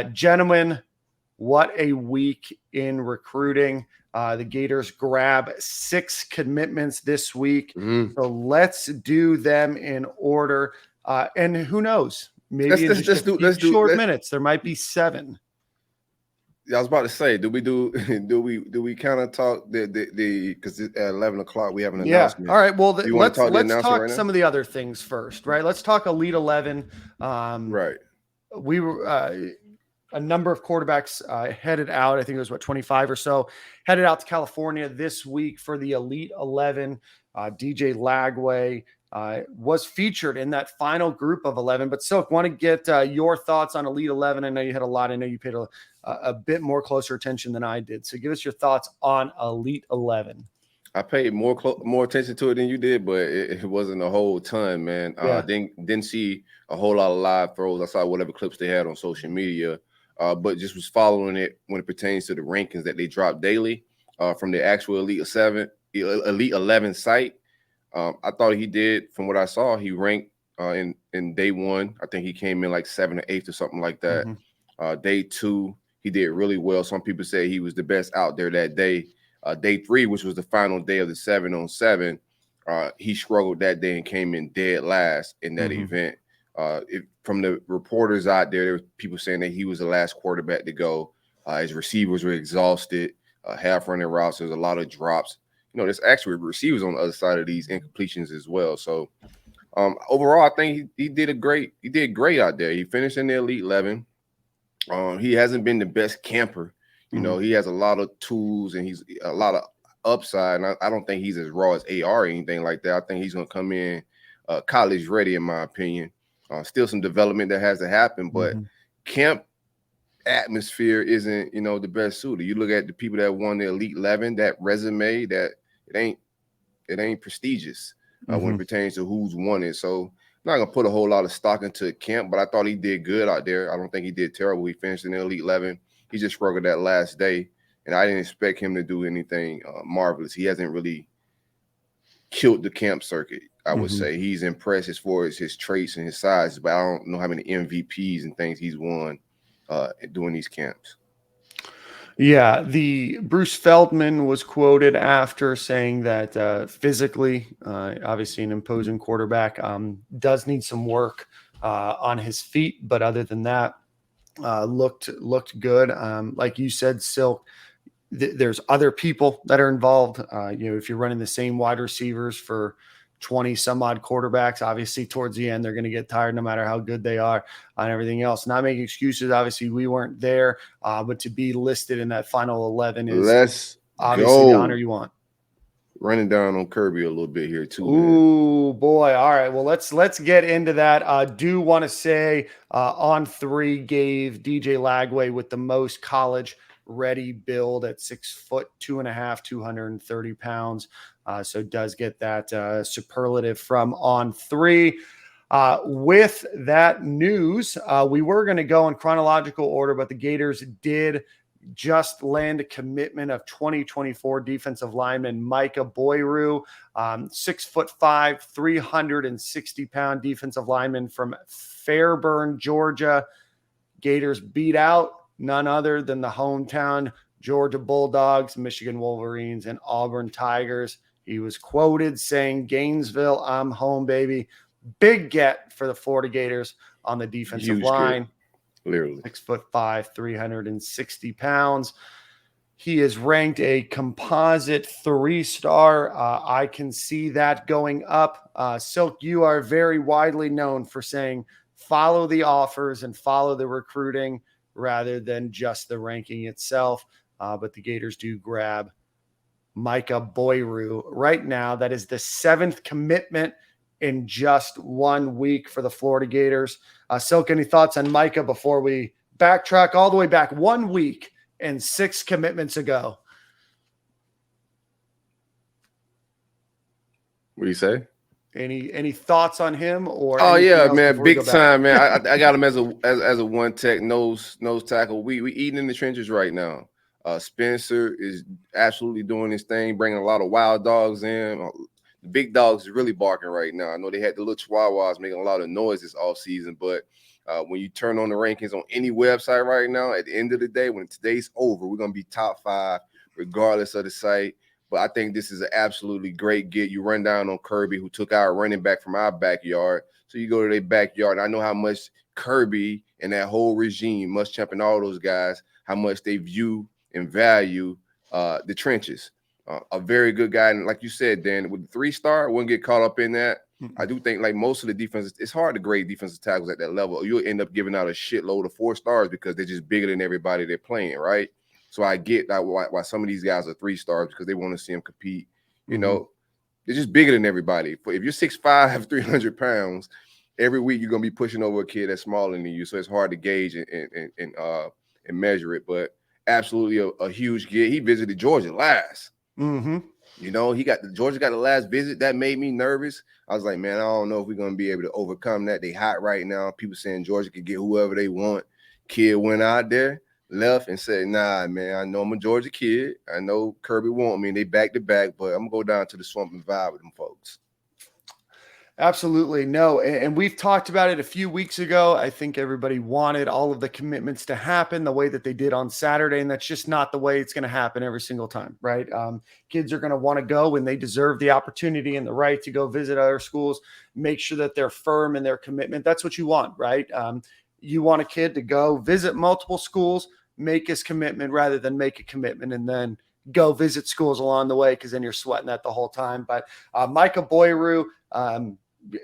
Gentlemen, what a week in recruiting. The Gators grab 6 commitments this week. Mm-hmm. So let's do them in order. And who knows? Maybe in just a few short minutes, there might be 7. I was about to say, do we kind of talk the because at 11 o'clock we have an announcement. All right. Well, let's talk right some of the other things first, right? Let's talk Elite 11. Right. We were a number of quarterbacks headed out. I think it was 25 or so headed out to California this week for the Elite 11. DJ Lagway was featured in that final group of 11. But Silk, want to get your thoughts on Elite 11? I know you had a lot. I know you paid a bit more closer attention than I did. So give us your thoughts on Elite 11. I paid more attention to it than you did, but it wasn't a whole ton, man. Didn't see a whole lot of live throws. I saw whatever clips they had on social media, but just was following it when it pertains to the rankings that they drop daily from the actual Elite 11 site. I thought he did, from what I saw, he ranked in day 1. I think he came in like 7th or 8th or something like that. Mm-hmm. Day 2, he did really well. Some people say he was the best out there that day. Day 3, which was the final day of the 7-on-7, he struggled that day and came in dead last in that event. From the reporters out there were people saying that he was the last quarterback to go. His receivers were exhausted, half running routes. There's a lot of drops. There's actually receivers on the other side of these incompletions as well. So overall, I think he did great out there. He finished in the Elite 11. He hasn't been the best camper. He has a lot of tools and he's a lot of upside. And I don't think he's as raw as AR or anything like that. I think he's going to come in college ready, in my opinion. Still some development that has to happen, but camp atmosphere isn't, the best suited. You look at the people that won the Elite 11, that resume, that it ain't prestigious when it pertains to who's won it. So I'm not going to put a whole lot of stock into camp, but I thought he did good out there. I don't think he did terrible. He finished in the Elite 11. He just struggled that last day, and I didn't expect him to do anything marvelous. He hasn't really killed the camp circuit, I would say. He's impressed as far as his traits and his size, but I don't know how many MVPs and things he's won doing these camps. Yeah, the Bruce Feldman was quoted after saying that physically, obviously an imposing quarterback, does need some work on his feet, but other than that, looked good. Like you said, Silk, there's other people that are involved. If you're running the same wide receivers for 20 some odd quarterbacks, obviously towards the end, they're going to get tired no matter how good they are on everything else. Not making excuses. Obviously we weren't there, but to be listed in that final 11 is obviously the honor you want. Running down on Kirby a little bit here too. Ooh, boy. All right. Well, let's get into that. Do want to say on 3 gave DJ Lagway with the most college ready build at 6'2.5", 230 pounds. So does get that superlative from on 3. With that news, we were going to go in chronological order, but the Gators did just land a commitment of 2024 defensive lineman Micah Boyru, 6'5", 360-pound defensive lineman from Fairburn, Georgia. Gators beat out none other than the hometown Georgia Bulldogs, Michigan Wolverines, and Auburn Tigers. He was quoted saying, "Gainesville, I'm home, baby." Big get for the Florida Gators on the defensive line. Get. Literally 6'5", 360 pounds. He is ranked a composite 3-star. I can see that going up. Silk, you are very widely known for saying follow the offers and follow the recruiting rather than just the ranking itself. But the Gators do grab Micah Boyru right now. That is the 7th commitment in just 1 week for the Florida Gators. Silk, any thoughts on Micah before we backtrack all the way back 1 week and 6 commitments ago? What do you say? Any thoughts on him? Or oh yeah, man, big time, man. I got him as a one tech nose tackle. We eating in the trenches right now. Spencer is absolutely doing his thing, bringing a lot of wild dogs in. The big dogs is really barking right now. I know they had the little chihuahuas making a lot of noise this offseason, but When you turn on the rankings on any website right now, at the end of the day, when today's over, we're going to be top 5 regardless of the site. But I think this is an absolutely great get. You run down on Kirby, who took our running back from our backyard. So you go to their backyard, and I know how much Kirby and that whole regime, Muschamp and all those guys, how much they view and value the trenches. A very good guy. And like you said, Dan, with the 3-star, wouldn't get caught up in that. I do think like most of the defenses, it's hard to grade defensive tackles at that level. You'll end up giving out a shitload of 4 stars because they're just bigger than everybody they're playing, right? So I get that why some of these guys are 3 stars because they want to see them compete. You know, they're just bigger than everybody. But if you're 6'5", 300 pounds, every week you're gonna be pushing over a kid that's smaller than you. So it's hard to gauge and measure it. But absolutely a huge get. He visited Georgia last. You know, Georgia got the last visit. That made me nervous. I was like, man, I don't know if we're gonna be able to overcome that. They hot right now. People saying Georgia can get whoever they want. Kid went out there, left, and said, nah, man, I know I'm a Georgia kid. I know Kirby want me. And they back to back, but I'm gonna go down to the swamp and vibe with them folks. Absolutely. No. And we've talked about it a few weeks ago. I think everybody wanted all of the commitments to happen the way that they did on Saturday. And that's just not the way it's going to happen every single time, right? Kids are going to want to go when they deserve the opportunity and the right to go visit other schools, make sure that they're firm in their commitment. That's what you want, right? You want a kid to go visit multiple schools, make his commitment rather than make a commitment and then go visit schools along the way, because then you're sweating that the whole time. But Micah Boyeru,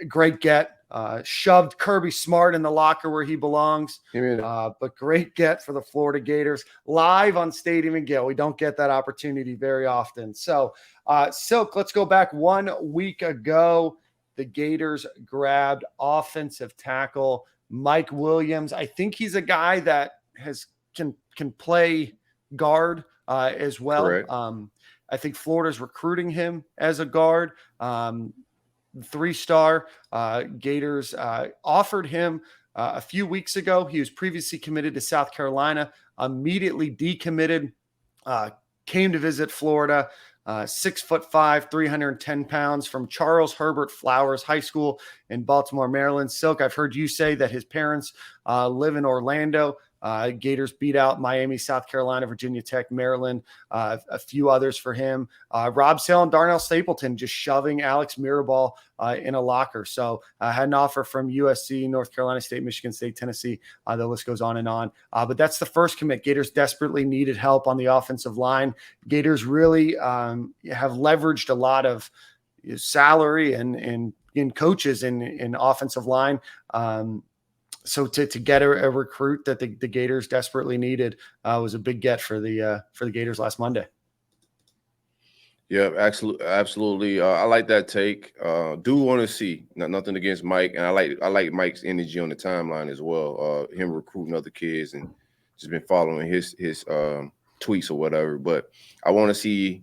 great get, shoved Kirby Smart in the locker where he belongs. But great get for the Florida Gators live on Stadium and Gale. We don't get that opportunity very often. So Silk, let's go back 1 week ago. The Gators grabbed offensive tackle Mike Williams. I think he's a guy that can play guard as well. I think Florida's recruiting him as a guard. 3-star. Gators offered him a few weeks ago. He was previously committed to South Carolina, immediately decommitted, came to visit Florida. 6'5", 310 pounds, from Charles Herbert Flowers High School in Baltimore, Maryland. Silk, I've heard you say that his parents live in Orlando. Gators beat out Miami, South Carolina, Virginia Tech, Maryland, a few others for him. Rob Sale and Darnell Stapleton just shoving Alex Mirabal in a locker. So I had an offer from USC, North Carolina State, Michigan State, Tennessee. The list goes on and on. But that's the first commit. Gators desperately needed help on the offensive line. Gators really have leveraged a lot of salary and coaches in offensive line. So to get a recruit that the Gators desperately needed was a big get for the Gators last Monday. Yeah, absolutely. I like that take. Do want to see nothing against Mike, and I like Mike's energy on the timeline as well. Him recruiting other kids and just been following his tweets or whatever. But I want to see.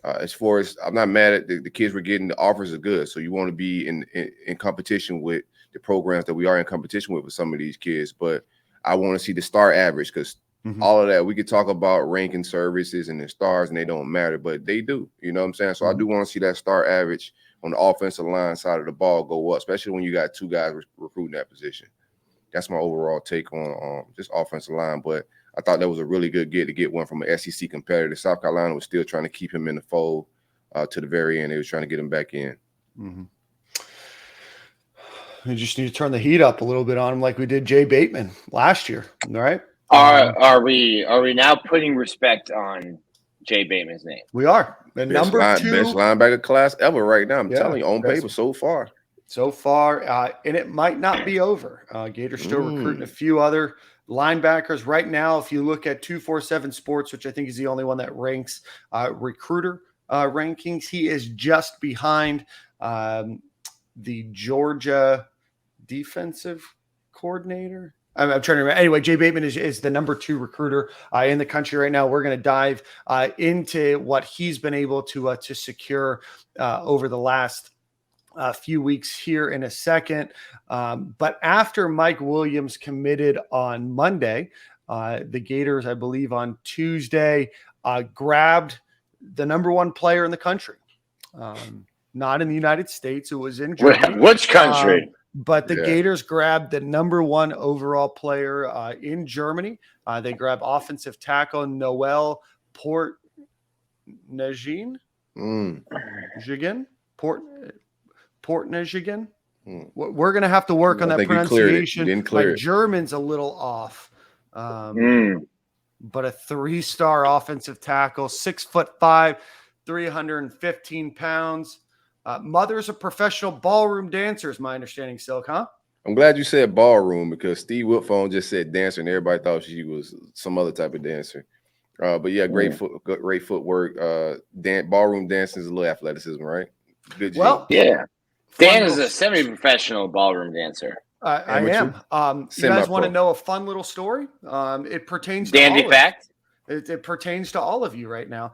As far as, I'm not mad at the kids we're getting. The offers are good, so you want to be in competition with the programs that we are in competition with some of these kids. But I want to see the star average, because all of that, we could talk about ranking services and the stars, and they don't matter, but they do. You know what I'm saying? So I do want to see that star average on the offensive line side of the ball go up, especially when you got 2 guys recruiting that position. That's my overall take on just offensive line. But I thought that was a really good get to get one from an SEC competitor. South Carolina was still trying to keep him in the fold to the very end. They was trying to get him back in. We just need to turn the heat up a little bit on him, like we did Jay Bateman last year. All right. Are we now putting respect on Jay Bateman's name? We are. The best linebacker class ever right now. I'm telling you, on paper so far. And it might not be over. Gators still recruiting a few other linebackers right now. If you look at 247 Sports, which I think is the only one that ranks recruiter rankings, he is just behind the Georgia defensive coordinator. I'm trying to remember. Anyway, Jay Bateman is the number 2 recruiter in the country right now. We're going to dive into what he's been able to secure over the last few weeks here in a second. But after Mike Williams committed on Monday, the Gators, I believe on Tuesday, grabbed the number 1 player in the country. Not in the United States. It was in Germany. Which country? But the Gators grabbed the #1 overall player in Germany. They grabbed offensive tackle Noel Portnejian. Portnejian. We're going to have to work on that pronunciation. My German's a little off. But a 3-star offensive tackle, 6'5", 315 pounds. Mother's a professional ballroom dancer, is my understanding, Silk, huh? I'm glad you said ballroom because Steve Whitphone just said dancer and everybody thought she was some other type of dancer. But yeah, great footwork. Ballroom dancing is a little athleticism, right? Good. Well, yeah. Dan is a semi-professional ballroom dancer. I am. You guys want to know a fun little story? It pertains to Dandy fact. It pertains to all of you right now.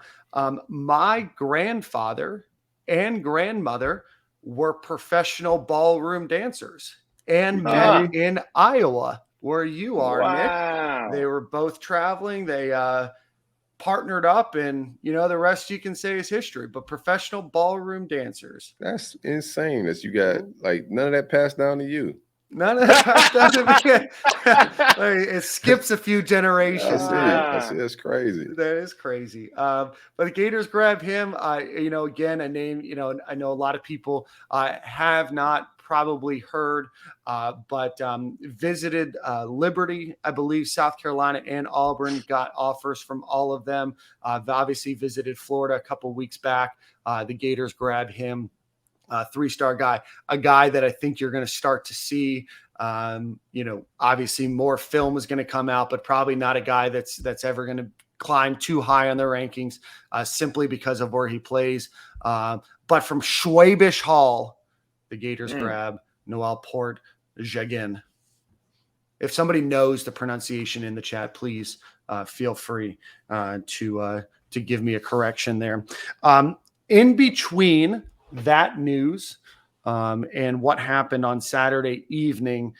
My grandfather and grandmother were professional ballroom dancers and met in Iowa, where you are, Nick. They were both traveling. They partnered up, and the rest you can say is history. But professional ballroom dancers. That's insane that you got none of that passed down to you. None of that passed down to me. It skips a few generations. That's crazy. That is crazy. But the Gators grabbed him. Again, a name. I know a lot of people have not probably heard, but visited Liberty, I believe, South Carolina, and Auburn. Got offers from all of them. Obviously visited Florida a couple weeks back. The Gators grabbed him. 3-star guy, a guy that I think you're going to start to see. Obviously more film is going to come out, but probably not a guy that's ever going to climb too high on the rankings simply because of where he plays. But from Schwabish Hall, the Gators grab Noel Portnejian. If somebody knows the pronunciation in the chat, please feel free to give me a correction there. In between that news and what happened on Saturday evening,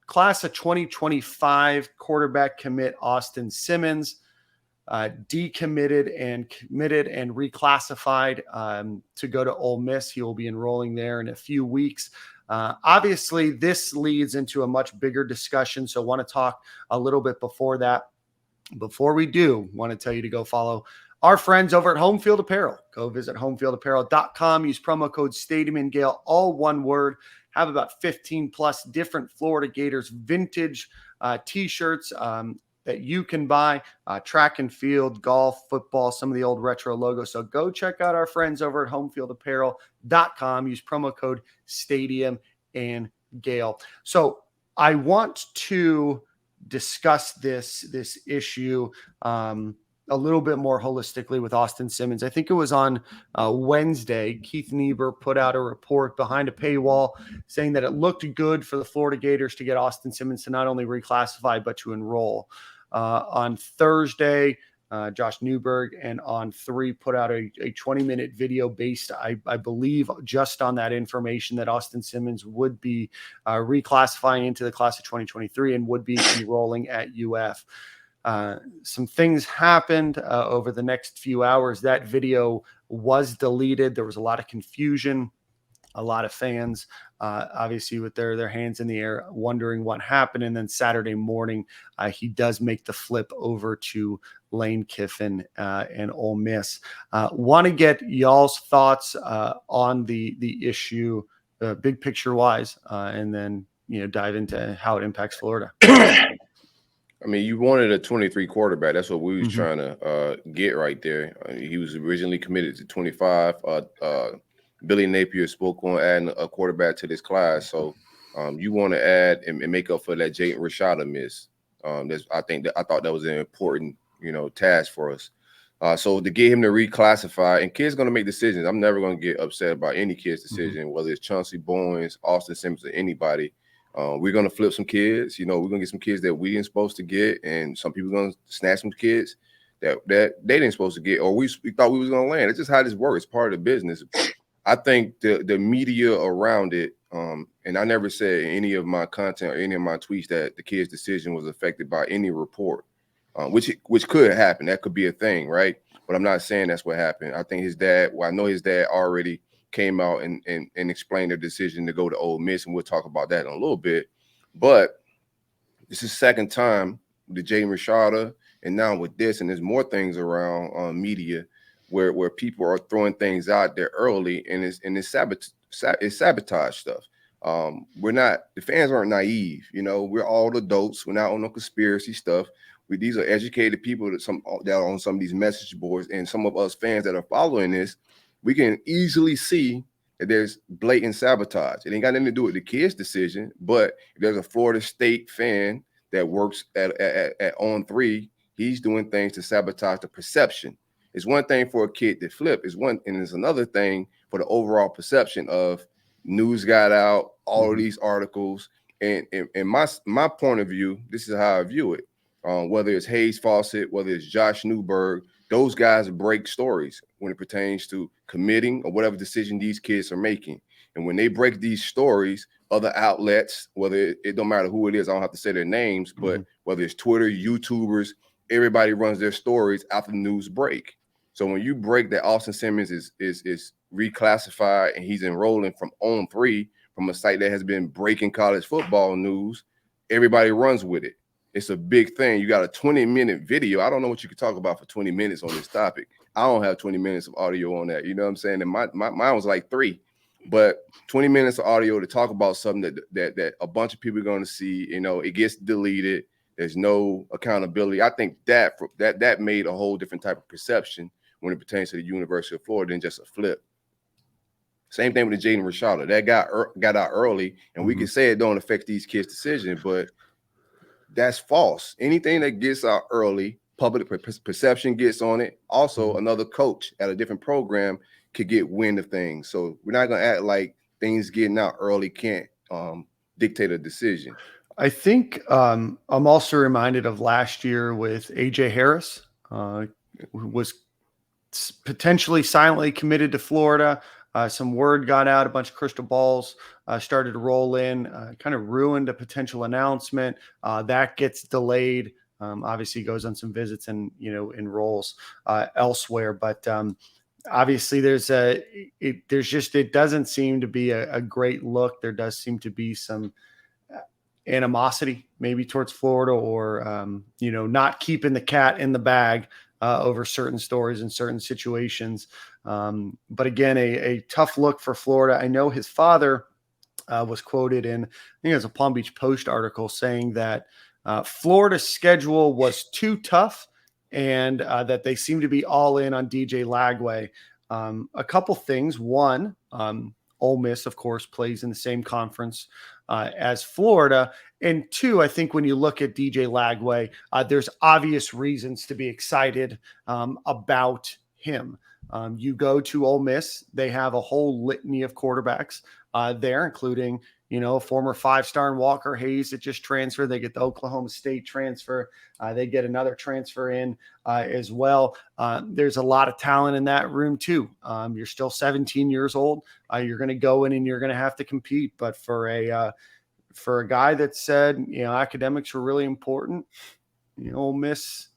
class of 2025 quarterback commit Austin Simmons decommitted and committed and reclassified to go to Ole Miss. He will be enrolling there in a few weeks. Obviously, this leads into a much bigger discussion, so I want to talk a little bit before that. Before we do, I want to tell you to go follow our friends over at Home Field Apparel. Go visit homefieldapparel.com. Use promo code Stadium and Gale, all one word. Have about 15 plus different Florida Gators vintage T-shirts that you can buy. Track and field, golf, football, some of the old retro logos. So go check out our friends over at homefieldapparel.com. Use promo code Stadium and Gale. So I want to discuss this issue a little bit more holistically with Austin Simmons. I think it was on Wednesday, Keith Niebuhr put out a report behind a paywall saying that it looked good for the Florida Gators to get Austin Simmons to not only reclassify, but to enroll. On Thursday, Josh Newberg and On3 put out a 20-minute video based, I believe, just on that information that Austin Simmons would be reclassifying into the class of 2023 and would be enrolling at UF. Some things happened over the next few hours. That video was deleted. There was a lot of confusion, a lot of fans, obviously with their hands in the air, wondering what happened. And then Saturday morning, he does make the flip over to Lane Kiffin and Ole Miss. Want to get y'all's thoughts on the issue, big picture wise, and then dive into how it impacts Florida. I mean, you wanted a 23 quarterback. That's what we was trying to get right there. He was originally committed to 25. Billy Napier spoke on adding a quarterback to this class. So you want to add and make up for that Jayden Rashada miss. I thought that was an important, task for us. So to get him to reclassify, and kids going to make decisions. I'm never going to get upset about any kid's decision, whether it's Chauncey Bowens, Austin Simmons, or anybody. We're going to flip some kids. We're going to get some kids that we didn't supposed to get, and some people going to snatch some kids that they didn't supposed to get, or we thought we was going to land. It's just how this works. It's part of the business. I think the media around it, and I never said in any of my content or any of my tweets that the kid's decision was affected by any report, which could happen. That could be a thing, right? But I'm not saying that's what happened. I think his dad, I know his dad already came out and explained their decision to go to Ole Miss, and we'll talk about that in a little bit. But this is the second time with Jaden Rashada, and now with this, and there's more things around on media where people are throwing things out there early, and it's sabotage stuff. The fans aren't naive, we're all adults. We're not on no conspiracy stuff. These are educated people that are on some of these message boards, and some of us fans that are following this, we can easily see that there's blatant sabotage. It ain't got nothing to do with the kid's decision, but if there's a Florida State fan that works at On3, he's doing things to sabotage the perception. It's one thing for a kid to flip, and it's another thing for the overall perception of news got out, all of these articles, and my point of view, this is how I view it. Whether it's Hayes Fawcett, whether it's Josh Newberg, those guys break stories when it pertains to committing or whatever decision these kids are making. And when they break these stories, other outlets, whether it don't matter who it is, I don't have to say their names, but whether it's Twitter, YouTubers, everybody runs their stories after the news break. So when you break that Austin Simmons is reclassified and he's enrolling from On3, from a site that has been breaking college football news, everybody runs with it. It's a big thing. You got a 20-minute video. I don't know what you could talk about for 20 minutes on this topic. I don't have 20 minutes of audio on that. You know what I'm saying? And mine was like 3. But 20 minutes of audio to talk about something that a bunch of people are going to see, it gets deleted. There's no accountability. I think that made a whole different type of perception when it pertains to the University of Florida than just a flip. Same thing with the Jaden Rashada. That got out early, and we can say it don't affect these kids' decision, but that's false. Anything that gets out early, public perception gets on it. Also, another coach at a different program could get wind of things. So we're not going to act like things getting out early can't dictate a decision. I think I'm also reminded of last year with AJ Harris, who was potentially silently committed to Florida. Some word got out, a bunch of crystal balls started to roll in, kind of ruined a potential announcement. That gets delayed. Obviously goes on some visits and, enrolls elsewhere. But obviously it doesn't seem to be a great look. There does seem to be some animosity maybe towards Florida or, not keeping the cat in the bag over certain stories and certain situations. But again, a tough look for Florida. I know his father was quoted in, I think it was a Palm Beach Post article saying that Florida's schedule was too tough and that they seem to be all in on DJ Lagway. A couple things. One, Ole Miss, of course, plays in the same conference as Florida. And 2, I think when you look at DJ Lagway, there's obvious reasons to be excited about him. You go to Ole Miss, they have a whole litany of quarterbacks there, including, a former 5-star in Walker Hayes that just transferred. They get the Oklahoma State transfer. They get another transfer in as well. There's a lot of talent in that room too. You're still 17 years old. You're going to go in and you're going to have to compete. But for a guy that said, academics were really important, Ole Miss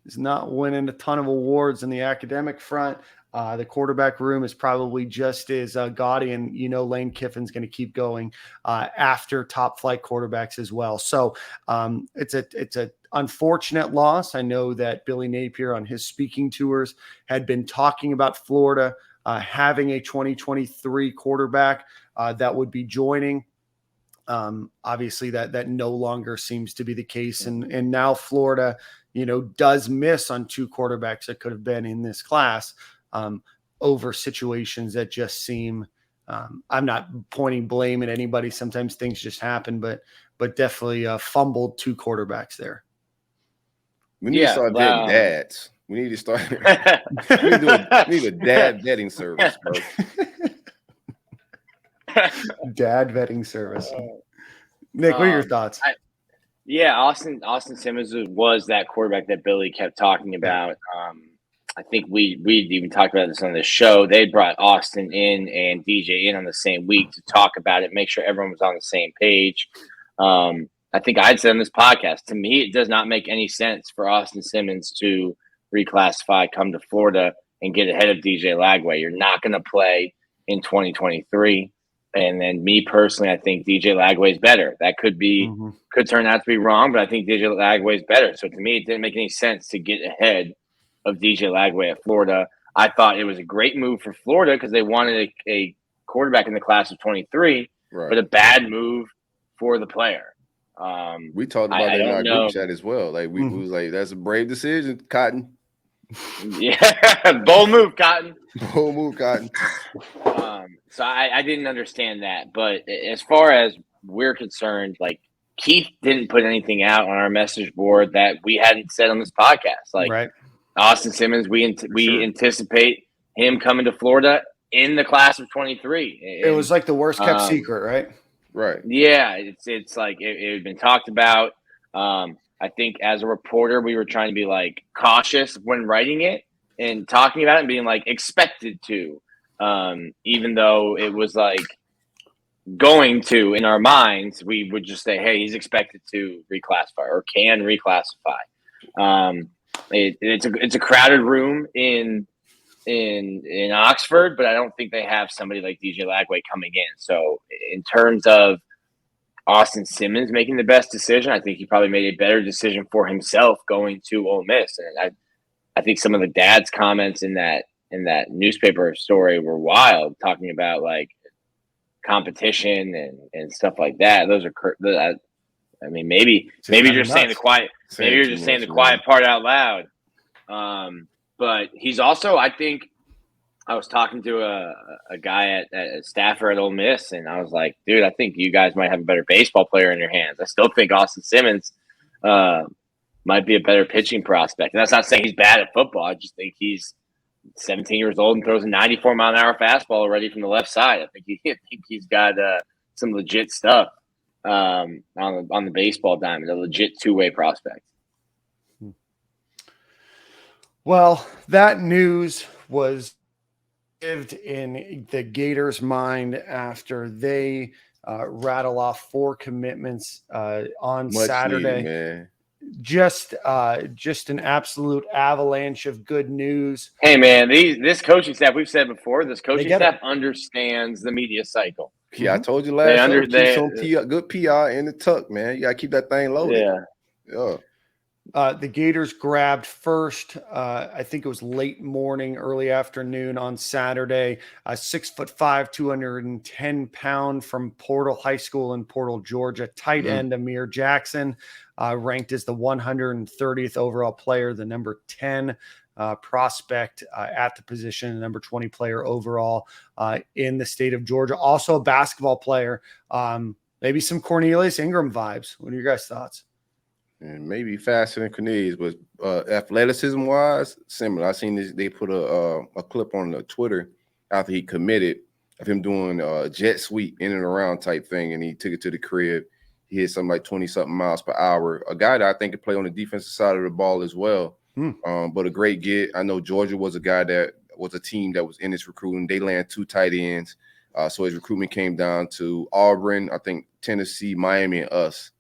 is not winning a ton of awards in the academic front. The quarterback room is probably just as gaudy, and Lane Kiffin's going to keep going after top flight quarterbacks as well. So it's a unfortunate loss. I know that Billy Napier on his speaking tours had been talking about Florida having a 2023 quarterback that would be joining. Obviously that no longer seems to be the case, and now Florida does miss on 2 quarterbacks that could have been in this class. Over situations that just seem, I'm not pointing blame at anybody. Sometimes things just happen, but definitely fumbled 2 quarterbacks there. We need to start vetting dads. We need to start. we need a dad vetting service, bro. Dad vetting service. Nick, what are your thoughts? Austin Simmons was that quarterback that Billy kept talking about. I think we even talked about this on the show. They brought Austin in and DJ in on the same week to talk about it, make sure everyone was on the same page. I think I'd said on this podcast, to me, it does not make any sense for Austin Simmons to reclassify, come to Florida, and get ahead of DJ Lagway. You're not going to play in 2023. And then me personally, I think DJ Lagway is better. That could turn out to be wrong, but I think DJ Lagway is better. So to me, it didn't make any sense to get ahead of DJ Lagway at Florida. I thought it was a great move for Florida because they wanted a quarterback in the class of 23, but a bad move for the player. We talked about that in our group chat as well. Like we was like, that's a brave decision, Cotton. Yeah, bold move, Cotton. Bold move, Cotton. So I didn't understand that. But as far as we're concerned, like Keith didn't put anything out on our message board that we hadn't said on this podcast. Like Austin Simmons, we anticipate him coming to Florida in the class of 23. It was like the worst kept secret, right? Right. Yeah, it's like it had been talked about. I think as a reporter, we were trying to be like cautious when writing it and talking about it and being like expected to, even though it was like going to in our minds, we would just say, hey, he's expected to reclassify or can reclassify. It's a crowded room in Oxford, but I don't think they have somebody like DJ Lagway coming in. So in terms of Austin Simmons making the best decision, I think he probably made a better decision for himself going to Ole Miss. And I think some of the dad's comments in that newspaper story were wild, talking about like competition and stuff like that. Those are, I mean, maybe you're just saying the quiet, maybe you're just saying the quiet part out loud. But he's also, I think, I was talking to a guy at a staffer at Ole Miss, and I was like, dude, I think you guys might have a better baseball player in your hands. I still think Austin Simmons might be a better pitching prospect. And that's not saying he's bad at football. I just think he's 17 years old and throws a 94-mile-an-hour fastball already from the left side. I think he's got some legit stuff on the baseball diamond, a legit two-way prospect. Well, that news was lived in the Gators' mind after they rattle off 4 commitments on Much Saturday. needed, man. Just an absolute avalanche of good news. Hey, man, this coaching staff, we've said before, this coaching staff understands the media cycle. Yeah, I told you last time. Keep some good PR in the tuck, man. You got to keep that thing loaded. Yeah. The Gators grabbed first, I think it was late morning, early afternoon on Saturday, 6'5", 210-pound from Portal High School in Portal, Georgia, tight end Amir Jackson, ranked as the 130th overall player, the number 10 prospect at the position, the number 20 player overall in the state of Georgia. Also a basketball player, maybe some Cornelius Ingram vibes. What are your guys' thoughts? And maybe faster than Cornelius, but athleticism wise, similar. I seen this. They put a clip on the Twitter after he committed of him doing a jet sweep in and around type thing, and he took it to the crib. He hit something like 20-something miles per hour. A guy that I think could play on the defensive side of the ball as well. But a great get. I know Georgia was a guy that was a team that was in his recruiting. They landed 2 tight ends, so his recruitment came down to Auburn, I think Tennessee, Miami, and us.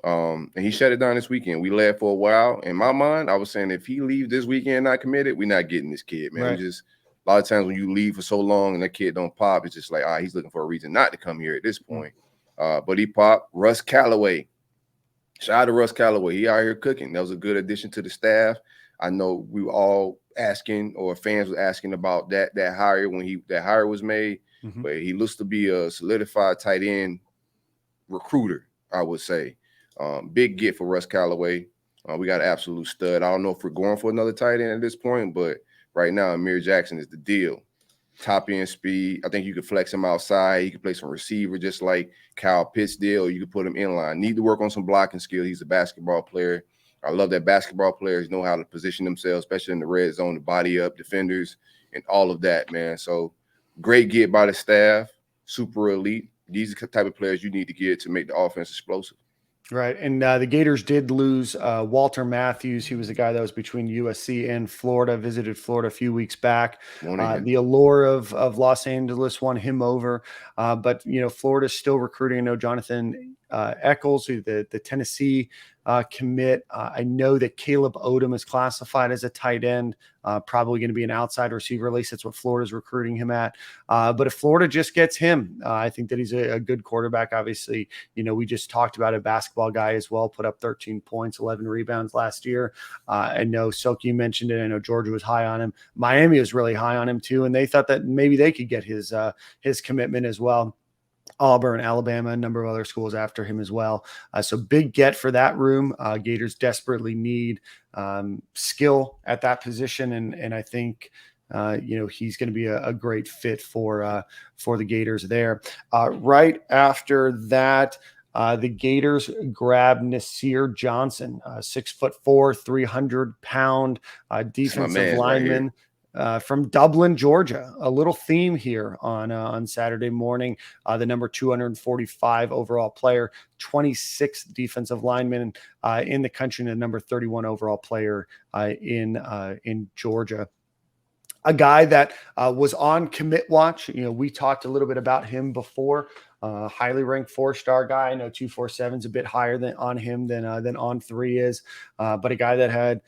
And he shut it down this weekend. We led for a while. In my mind, I was saying if he leaves this weekend not committed, we're not getting this kid, man. Right. Just a lot of times when you leave for so long and that kid don't pop, it's just like, he's looking for a reason not to come here at this point. But he popped. Russ Callaway. Shout out to Russ Callaway. He out here cooking. That was a good addition to the staff. I know we were all asking, or fans were asking about that hire when that hire was made. But he looks to be a solidified tight end recruiter, I would say. Big get for Russ Callaway. We got an absolute stud. I don't know if we're going for another tight end at this point, but right now, Amir Jackson is the deal. Top end speed. I think you could flex him outside. He could play some receiver just like Kyle Pitts did, or you could put him in line. Need to work on some blocking skill. He's a basketball player. I love that basketball players know how to position themselves, especially in the red zone, to body up defenders and all of that, man. So great get by the staff. Super elite. These are the type of players you need to get to make the offense explosive. Right. And the Gators did lose Walter Matthews. He was a guy that was between USC and Florida, visited Florida a few weeks back. The allure of Los Angeles won him over. But, Florida's still recruiting. I know Jonathan Eccles, the Tennessee commit. I know that Caleb Odom is classified as a tight end, probably going to be an outside receiver. At least that's what Florida's recruiting him at. But if Florida just gets him, I think that he's a good quarterback. Obviously, we just talked about a basketball guy as well, put up 13 points, 11 rebounds last year. I know Silky mentioned it. I know Georgia was high on him. Miami was really high on him too, and they thought that maybe they could get his commitment as well. Auburn, Alabama, a number of other schools after him as well. So big get for that room. Gators desperately need skill at that position, and I think he's going to be a great fit for the Gators there. Right after that, the Gators grabbed Nasir Johnson, 6'4", 300-pound defensive lineman. Right from Dublin, Georgia. A little theme here on Saturday morning. The number 245 overall player, 26th defensive lineman in the country, and the number 31 overall player in Georgia. A guy that was on commit watch. We talked a little bit about him before. Highly ranked 4-star guy. I know 247 is a bit higher than on him than on 3 is, but a guy that had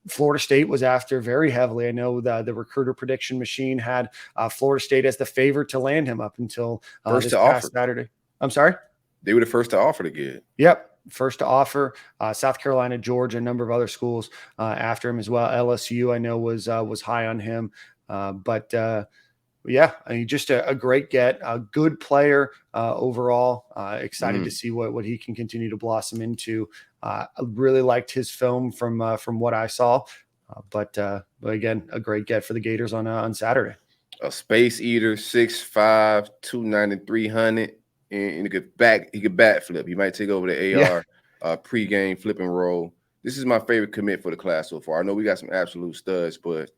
Florida State was after very heavily. I know the recruiter prediction machine had Florida State as the favorite to land him up until this past Saturday. I'm sorry? They were the first to offer to get. Yep. First to offer. South Carolina, Georgia, a number of other schools after him as well. LSU, I know, was high on him. But yeah, I mean, just a great get, a good player overall. Excited to see what he can continue to blossom into. I really liked his film from what I saw, but again, a great get for the Gators on Saturday. A space eater, 6'5", 290, 300, and he could bat flip. He might take over the AR pregame flipping role. This is my favorite commit for the class so far. I know we got some absolute studs, but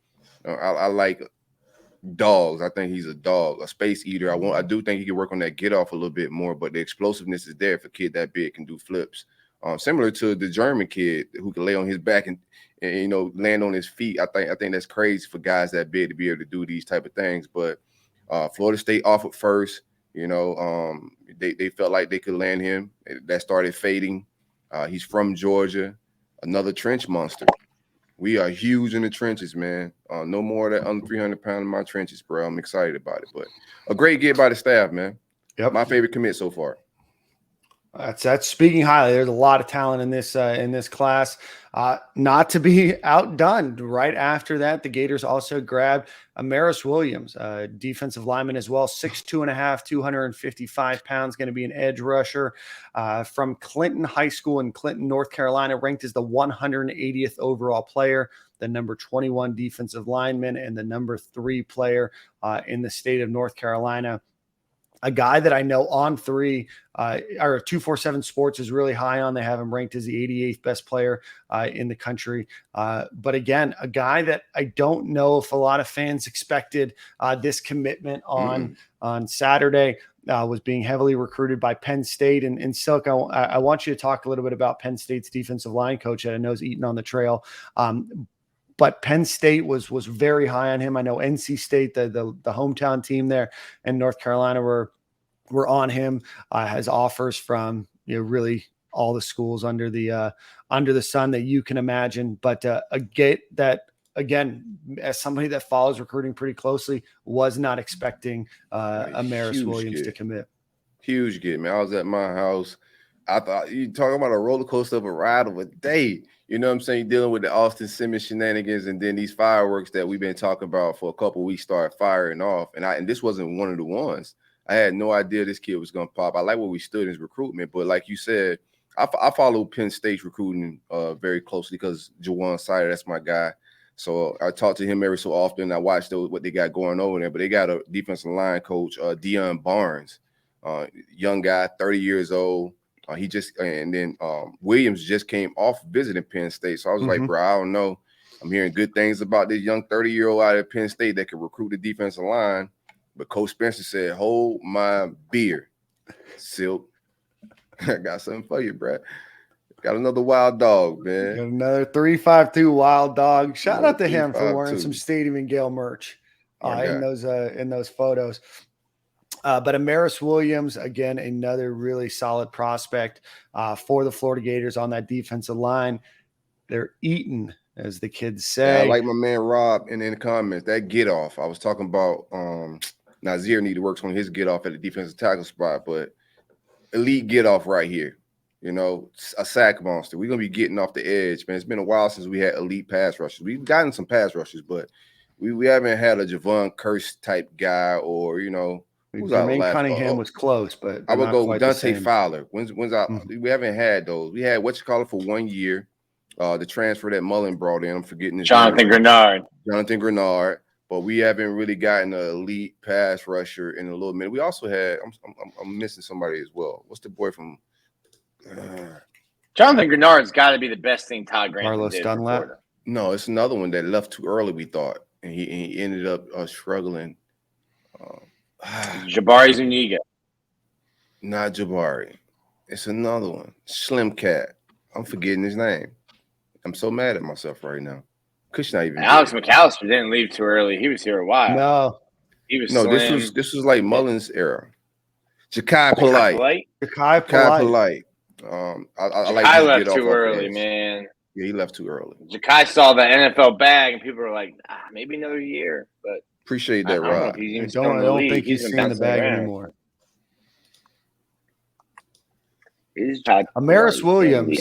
I like dogs. I think he's a dog, a space eater. I do think he can work on that get off a little bit more, but the explosiveness is there if a kid that big can do flips. Similar to the German kid who can lay on his back and land on his feet. I think that's crazy for guys that big to be able to do these type of things. But Florida State offered first. They felt like they could land him. That started fading. He's from Georgia, another trench monster. We are huge in the trenches, man. No more of that under 300 pound in my trenches, bro. I'm excited about it. But a great get by the staff, man. Yep. My favorite commit so far. That's speaking highly. There's a lot of talent in this class. Not to be outdone. Right after that, the Gators also grabbed Amaris Williams, defensive lineman as well, 6'2.5", 255 pounds, going to be an edge rusher from Clinton High School in Clinton, North Carolina, ranked as the 180th overall player, the number 21 defensive lineman, and the number 3 player in the state of North Carolina. A guy that I know on 3 or 247 Sports is really high on. They have him ranked as the 88th best player in the country. But again, a guy that I don't know if a lot of fans expected this commitment on Saturday. Was being heavily recruited by Penn State. And Silk, I want you to talk a little bit about Penn State's defensive line coach that I know is eating on the trail. But Penn State was very high on him. I know NC State, the hometown team there in North Carolina, were on him. Has offers from really all the schools under the sun that you can imagine. But a get that, again, as somebody that follows recruiting pretty closely, was not expecting Amaris Williams to commit. Huge get, man. I was at my house. I thought you talking about a roller coaster of a ride of a day. You know what I'm saying? Dealing with the Austin Simmons shenanigans, and then these fireworks that we've been talking about for a couple of weeks start firing off. And this wasn't one of the ones. I had no idea this kid was going to pop. I like where we stood in his recruitment, but like you said, I follow Penn State's recruiting very closely because Jawan Sider, that's my guy. So I talk to him every so often. I watch what they got going over there, but they got a defensive line coach, Deion Barnes, young guy, 30 years old. Williams just came off visiting Penn State. So I was like, bro, I don't know. I'm hearing good things about this young 30-year-old out of Penn State that can recruit the defensive line. But Coach Spencer said, hold my beer, Silk. I got something for you, bro. Got another wild dog, man. Got another 352 wild dog. Shout out to him for wearing some Stadium and Gale merch in those photos. But Amaris Williams, again, another really solid prospect for the Florida Gators on that defensive line. They're eating, as the kids say. Yeah, I like my man Rob in the comments. That get off. I was talking about Nazir need to work on his get off at the defensive tackle spot, but elite get off right here. You know, a sack monster. We're gonna be getting off the edge, man. It's been a while since we had elite pass rushers. We've gotten some pass rushers, but we haven't had a Javon Curse type guy, or who's our Jermaine last? Cunningham was close, but I would not go quite Dante the same. Fowler. When's out? We haven't had those. We had for 1 year. The transfer that Mullen brought in. I'm forgetting his Jonathan name. Grenard. But we haven't really gotten an elite pass rusher in a little minute. We also had. I'm missing somebody as well. What's the boy from? Jonathan Grenard's got to be the best thing Todd Grantham Carlos did Dunlap? for Florida. No, it's another one that left too early. We thought, and he ended up struggling. Jabari Zuniga. Not Jabari. It's another one. Slim Cat. I'm forgetting his name. I'm so mad at myself right now. Kush not even. Alex McAllister didn't leave too early. He was here a while. No, he was. No, slim. this was like Mullen's era. Ja'Kai Polite. Ja'Kai Polite. I like Ja'Kai his left get too off early, edge. man. Yeah, he left too early. Ja'Kai saw the NFL bag, and people were like, maybe another year. But appreciate that, Rob. I don't think he's seeing the bag anymore. Amaris Williams,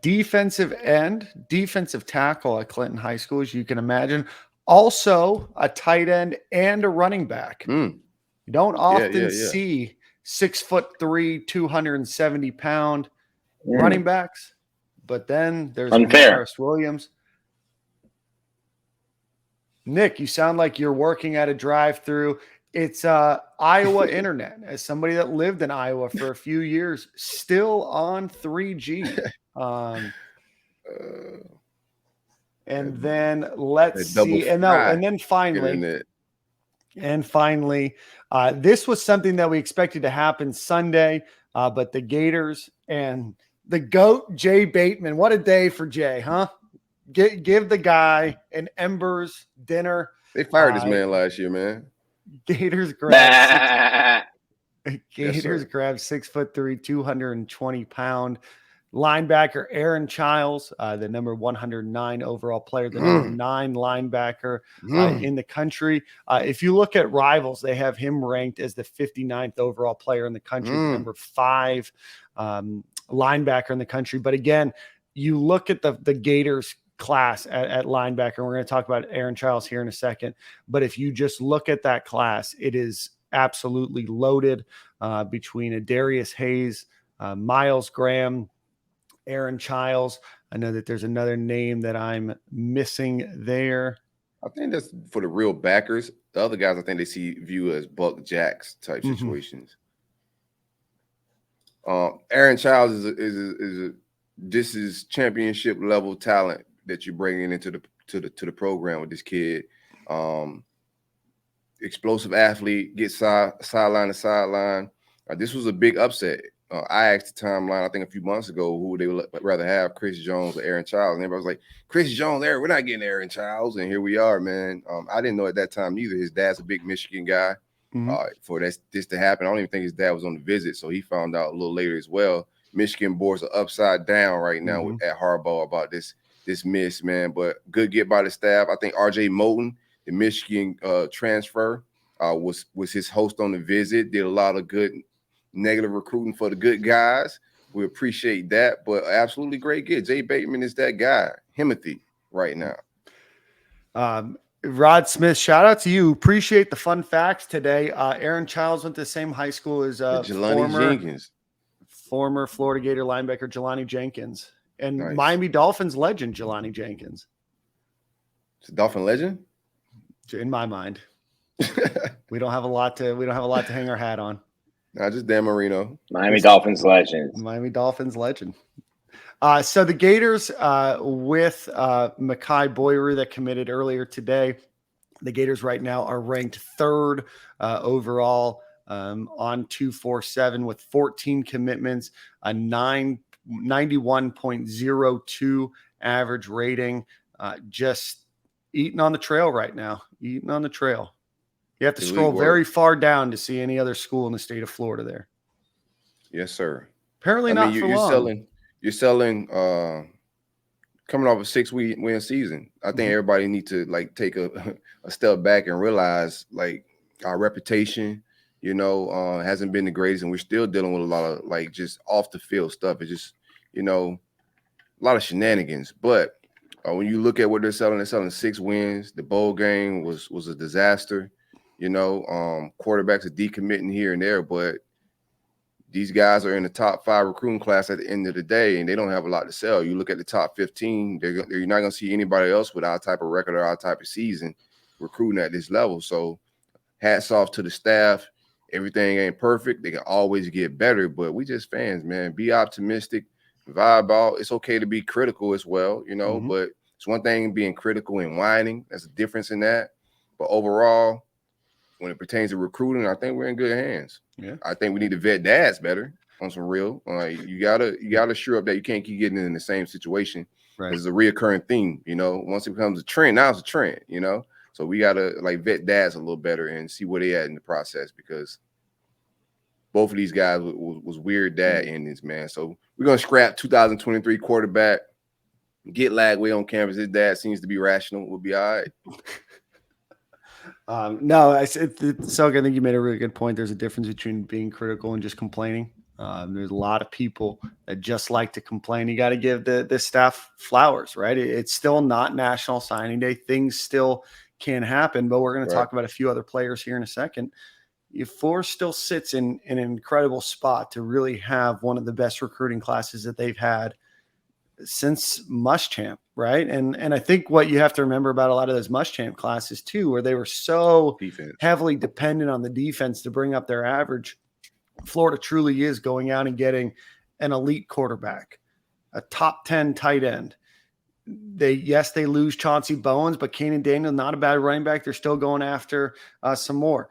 defensive end, defensive tackle at Clinton High School, as you can imagine. Also a tight end and a running back. You don't often see 6'3", 270-pound running backs, but then there's Amaris Williams. Nick, you sound like you're working at a drive-through. It's Iowa internet. As somebody that lived in Iowa for a few years, still on 3G. And then let's see. And then finally, this was something that we expected to happen Sunday, but the Gators and the GOAT, Jay Bateman. What a day for Jay, huh? Give the guy an Embers dinner. They fired this man last year, man. Gators grabbed 6'3", 220-pound linebacker Aaron Childs, the number 109 overall player, the number 9 linebacker in the country. If you look at rivals, they have him ranked as the 59th overall player in the country, number 5 linebacker in the country. But again, you look at the Gators class at linebacker. We're going to talk about Aaron Childs here in a second. But if you just look at that class, it is absolutely loaded between Adarius Hayes, Miles Graham, Aaron Childs. I know that there's another name that I'm missing there. I think that's for the real backers. The other guys, I think they view as Buck Jacks type situations. Aaron Childs this is championship level talent that you're bringing into the program with this kid. Explosive athlete, gets sideline to sideline. This was a big upset. I asked the timeline, I think a few months ago, who they would rather have, Chris Jones or Aaron Childs. And everybody was like, Chris Jones, we're not getting Aaron Childs. And here we are, man. I didn't know at that time either. His dad's a big Michigan guy. For this to happen, I don't even think his dad was on the visit, so he found out a little later as well. Michigan boards are upside down right now at Harbaugh about this miss, man. But good get by the staff. I think R.J. Moulton, the Michigan transfer, was his host on the visit. Did a lot of good negative recruiting for the good guys. We appreciate that. But absolutely great get. Jay Bateman is that guy. Himothy right now. Rod Smith, shout out to you. Appreciate the fun facts today. Aaron Childs went to the same high school as former Florida Gator linebacker Jelani Jenkins and Miami Dolphins legend Jelani Jenkins. It's a Dolphin legend? In my mind. we don't have a lot to hang our hat on. Not just Dan Marino. Miami Dolphins legend. So the Gators with Mekhi Boyeru that committed earlier today, the Gators right now are ranked 3rd overall on 247 with 14 commitments, a 91.02 average rating. Just eating on the trail right now. Eating on the trail. You have to scroll very far down to see any other school in the state of Florida there. Yes, sir. Apparently not for long. You're selling coming off a 6-win season. I think everybody needs to like take a step back and realize like our reputation, hasn't been the greatest, and we're still dealing with a lot of like just off the field stuff. It's just, a lot of shenanigans. But when you look at what they're selling 6 wins. The bowl game was a disaster. Quarterbacks are decommitting here and there, but these guys are in the top 5 recruiting class at the end of the day, and they don't have a lot to sell. You look at the top 15, you're not going to see anybody else with our type of record or our type of season recruiting at this level. So hats off to the staff. Everything ain't perfect. They can always get better, but we just fans, man. Be optimistic, vibe out. It's okay to be critical as well, but it's one thing being critical and whining. There's a difference in that. But overall, when it pertains to recruiting, I think we're in good hands. Yeah. I think we need to vet dads better on some real. You gotta sure up that you can't keep getting in the same situation. Right. It's a reoccurring theme, Once it becomes a trend, now it's a trend, So we gotta like vet dads a little better and see where they at in the process, because both of these guys was weird dad endings, man. So we're gonna scrap 2023 quarterback, get Lagway on campus. His dad seems to be rational. We'll be all right. No, so I think you made a really good point. There's a difference between being critical and just complaining. There's a lot of people that just like to complain. You got to give the staff flowers, right? It's still not National Signing Day. Things still can happen, but we're going to talk about a few other players here in a second. Florida still sits in an incredible spot to really have one of the best recruiting classes that they've had since Muschamp, right? And I think what you have to remember about a lot of those Muschamp classes too, where they were so heavily dependent on the defense to bring up their average. Florida truly is going out and getting an elite quarterback, a top 10 tight end. They lose Chauncey Bowens, but Kanan Daniel, not a bad running back. They're still going after some more.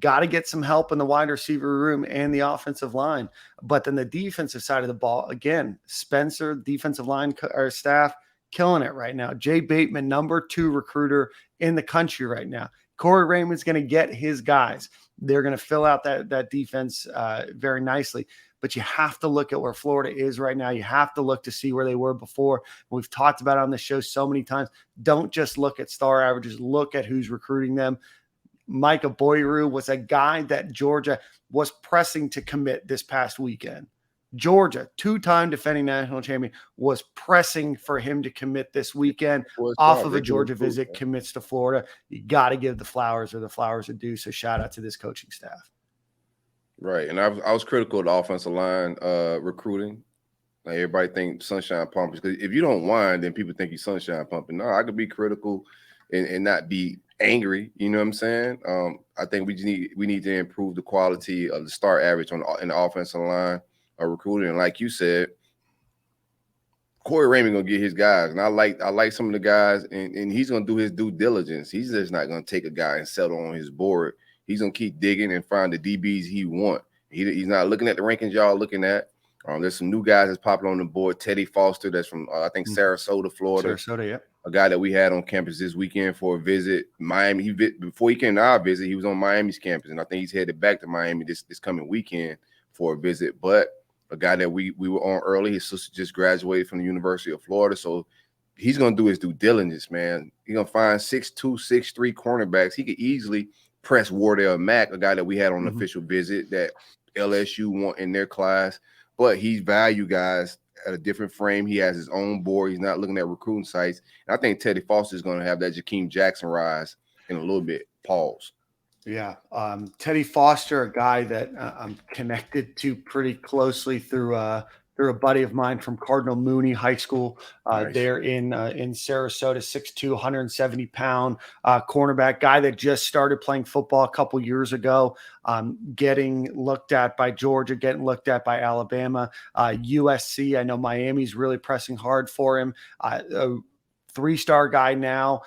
Got to get some help in the wide receiver room and the offensive line. But then the defensive side of the ball, again, Spencer, defensive line or staff, killing it right now. Jay Bateman, number 2 recruiter in the country right now. Corey Raymond's going to get his guys. They're going to fill out that defense very nicely. But you have to look at where Florida is right now. You have to look to see where they were before. We've talked about it on the show so many times. Don't just look at star averages. Look at who's recruiting them. Micah Boyeru was a guy that Georgia was pressing to commit this past weekend. Georgia, 2-time defending national champion, was pressing for him to commit this weekend off of a Georgia visit, commits to Florida. You got to give the flowers or the flowers are due. So shout out to this coaching staff. Right. And I was critical of the offensive line recruiting. Like everybody think sunshine pumpers, because if you don't whine, then people think you sunshine pumping. No, I could be critical and not be angry, you know what I'm saying? I think we need to improve the quality of the start average in the offensive line of recruiting. And like you said, Corey Raymond gonna get his guys, and I like some of the guys, and he's gonna do his due diligence. He's just not gonna take a guy and settle on his board. He's gonna keep digging and find the DBs he want. He's not looking at the rankings y'all looking at. There's some new guys that's popping on the board. Teddy Foster, that's from I think Sarasota, Florida. Sarasota, yeah. A guy that we had on campus this weekend for a visit. Miami. Before he came to our visit, he was on Miami's campus, and I think he's headed back to Miami this coming weekend for a visit. But a guy that we were on early, his sister just graduated from the University of Florida, so he's gonna do his due diligence, man. He's gonna find 6'2", 6'3" cornerbacks. He could easily press Wardell Mack, a guy that we had on an official visit that LSU want in their class. But he's value guys at a different frame. He has his own board. He's not looking at recruiting sites. And I think Teddy Foster is going to have that Jakeem Jackson rise in a little bit. Pause. Yeah. Teddy Foster, a guy that I'm connected to pretty closely through a buddy of mine from Cardinal Mooney High School there in Sarasota, 6'2", 170-pound cornerback, guy that just started playing football a couple years ago, getting looked at by Georgia, getting looked at by Alabama, USC. I know Miami's really pressing hard for him. A 3-star guy now.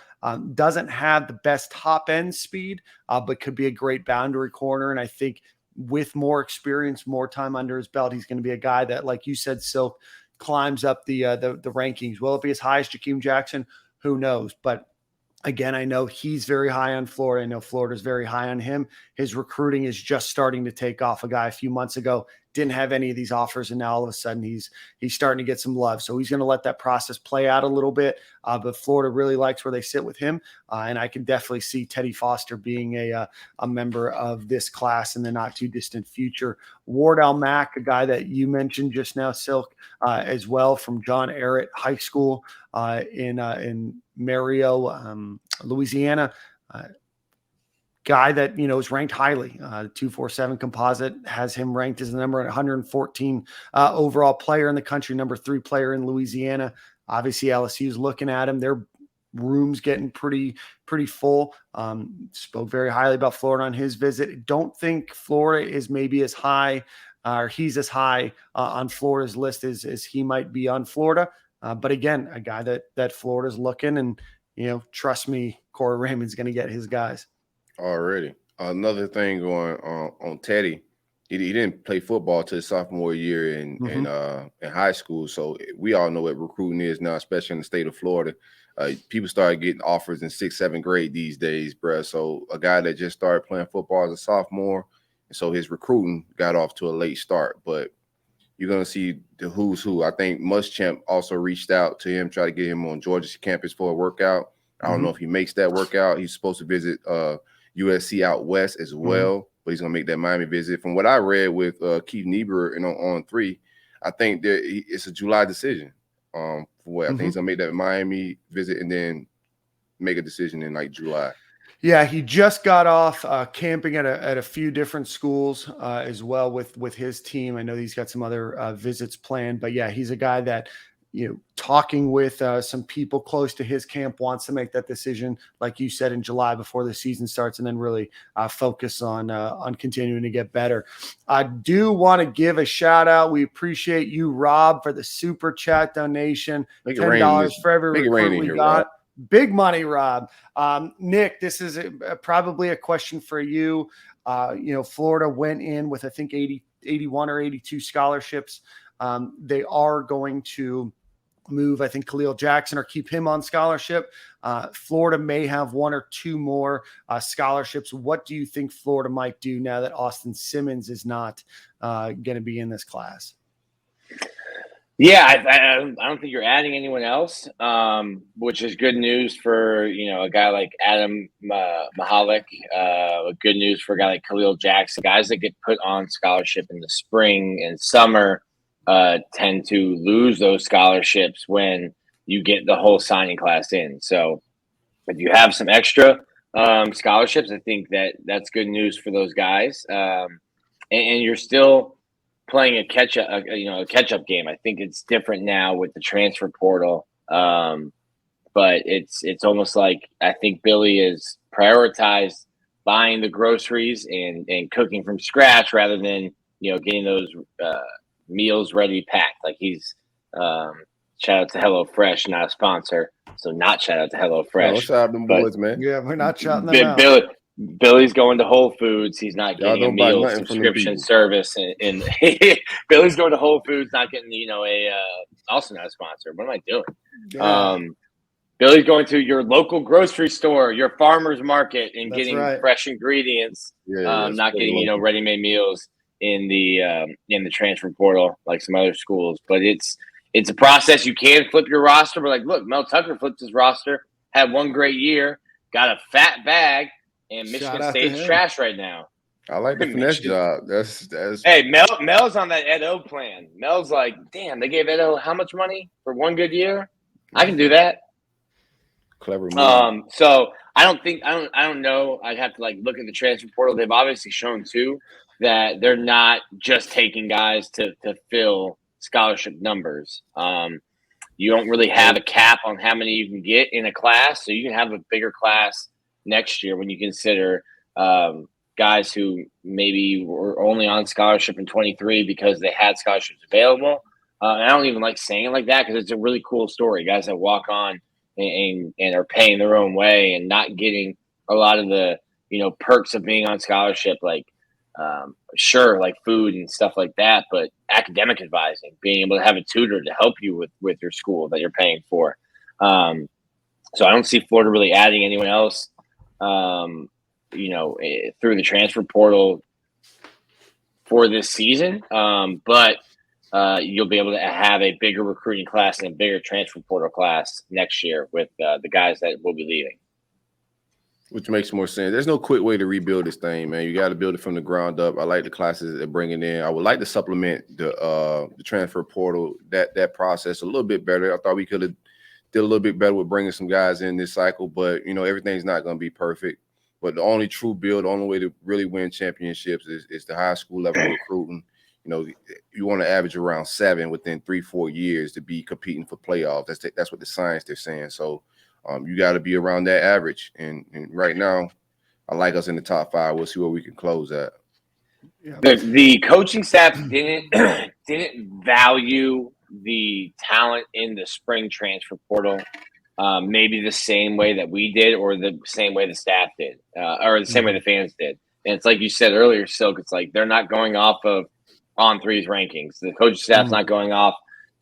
Doesn't have the best top-end speed, but could be a great boundary corner. And I think with more experience, more time under his belt, he's going to be a guy that, like you said, Silk, climbs up the rankings. Will it be as high as Jakeem Jackson? Who knows? But Again, I know he's very high on Florida. I know Florida's very high on him. His recruiting is just starting to take off. A guy a few months ago didn't have any of these offers, and now all of a sudden he's starting to get some love. So he's going to let that process play out a little bit. But Florida really likes where they sit with him, and I can definitely see Teddy Foster being a member of this class in the not too distant future. Wardell Mack, a guy that you mentioned just now, Silk, as well, from John Ehret High School in Mario, Louisiana. Guy that is ranked highly. 247 composite has him ranked as the number 114 overall player in the country, number 3 player in Louisiana. Obviously, LSU is looking at him. Their room's getting pretty full. Spoke very highly about Florida on his visit. Don't think Florida is maybe as high, or he's as high on Florida's list as he might be on Florida. But again, a guy that Florida's looking, and trust me, Corey Raymond's going to get his guys. Already. Another thing going on Teddy, he didn't play football till his sophomore year in high school. So we all know what recruiting is now, especially in the state of Florida. People started getting offers in 6th, 7th grade these days, bruh. So a guy that just started playing football as a sophomore, and so his recruiting got off to a late start. But you're going to see the who's who. I think Muschamp also reached out to him, try to get him on Georgia's campus for a workout. I don't know if he makes that workout. He's supposed to visit USC out west as well, but he's going to make that Miami visit. From what I read with Keith Niebuhr on 3, I think that it's a July decision. I think he's going to make that Miami visit and then make a decision in like July. Yeah, he just got off camping at a few different schools as well with his team. I know he's got some other visits planned, but yeah, he's a guy that, talking with some people close to his camp, wants to make that decision, like you said, in July before the season starts, and then really focus on continuing to get better. I do want to give a shout out. We appreciate you, Rob, for the super chat donation. $10 for every recruit we got. Rob. Big money, Rob. Nick, this is probably a question for you. Florida went in with, I think, 81 or 82 scholarships. They are going to move, I think, Khalil Jackson or keep him on scholarship. Florida may have 1 or 2 more scholarships. What do you think Florida might do now that Austin Simmons is not going to be in this class? Yeah, I don't think you're adding anyone else, which is good news for a guy like Adam Mahalik. Good news for a guy like Khalil Jackson. Guys that get put on scholarship in the spring and summer tend to lose those scholarships when you get the whole signing class in. So if you have some extra scholarships, I think that's good news for those guys. And you're still playing a catch up game. I think it's different now with the transfer portal. But it's almost like I think Billy is prioritized buying the groceries and cooking from scratch rather than getting those meals ready packed. Like he's shout out to HelloFresh, not a sponsor, so not shout out to HelloFresh. Shout out them boys, man. Yeah, we're not shouting them out. Billy's going to Whole Foods. He's not getting a meal subscription service, and Billy's going to Whole Foods, not getting also not a sponsor. What am I doing? Yeah. Billy's going to your local grocery store, your farmer's market, and getting fresh ingredients. Not getting ready-made meals in the transfer portal like some other schools. But it's a process. You can flip your roster, but like, look, Mel Tucker flipped his roster, had one great year, got a fat bag. And Michigan State's trash right now. I like the finesse job. That's Hey, Mel's on that Ed O plan. Mel's like, damn, they gave Ed O how much money for one good year? I can do that. Clever move. So I don't know. I'd have to look at the transfer portal. They've obviously shown too that they're not just taking guys to fill scholarship numbers. You don't really have a cap on how many you can get in a class, so you can have a bigger class next year when you consider guys who maybe were only on scholarship in 23 because they had scholarships available. And I don't even like saying it like that because it's a really cool story. Guys that walk on and are paying their own way and not getting a lot of the perks of being on scholarship, like food and stuff like that, but academic advising, being able to have a tutor to help you with your school that you're paying for. So I don't see Florida really adding anyone else, through the transfer portal for this season. But you'll be able to have a bigger recruiting class and a bigger transfer portal class next year with the guys that will be leaving. Which makes more sense. There's no quick way to rebuild this thing, man. You got to build it from the ground up. I like the classes that they're bringing in. I would like to supplement the transfer portal, that process a little bit better. I thought we could have did a little bit better with bringing some guys in this cycle, but everything's not going to be perfect. But the only true build, the only way to really win championships is the high school level recruiting. You want to average around 7 within 3-4 years to be competing for playoffs. That's what the science they're saying. So you got to be around that average. And right now, I like us in the top 5. We'll see where we can close at. Yeah. The coaching staff didn't value the talent in the spring transfer portal, maybe the same way that we did, or the same way the staff did, or the same way the fans did. And it's like you said earlier, Silk. It's like they're not going off of On3's rankings. The coaching staff's not going off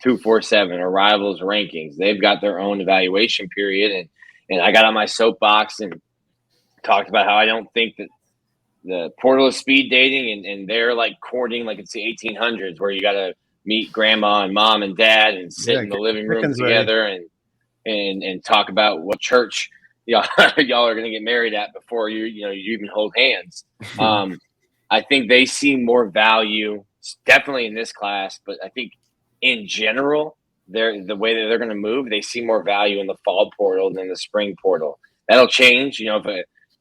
247 or Rivals rankings. They've got their own evaluation period, and I got on my soapbox and talked about how I don't think that the portal is speed dating, and they're like courting like it's the 1800s, where you got to meet grandma and mom and dad and sit in the living room together and talk about what church y'all are going to get married at before you even hold hands. I think they see more value definitely in this class, but I think in general, the way that they're going to move, they see more value in the fall portal than the spring portal. That'll change,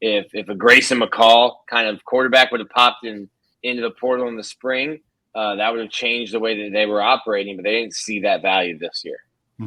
if a Grayson McCall kind of quarterback would have popped into the portal in the spring, that would have changed the way that they were operating, but they didn't see that value this year.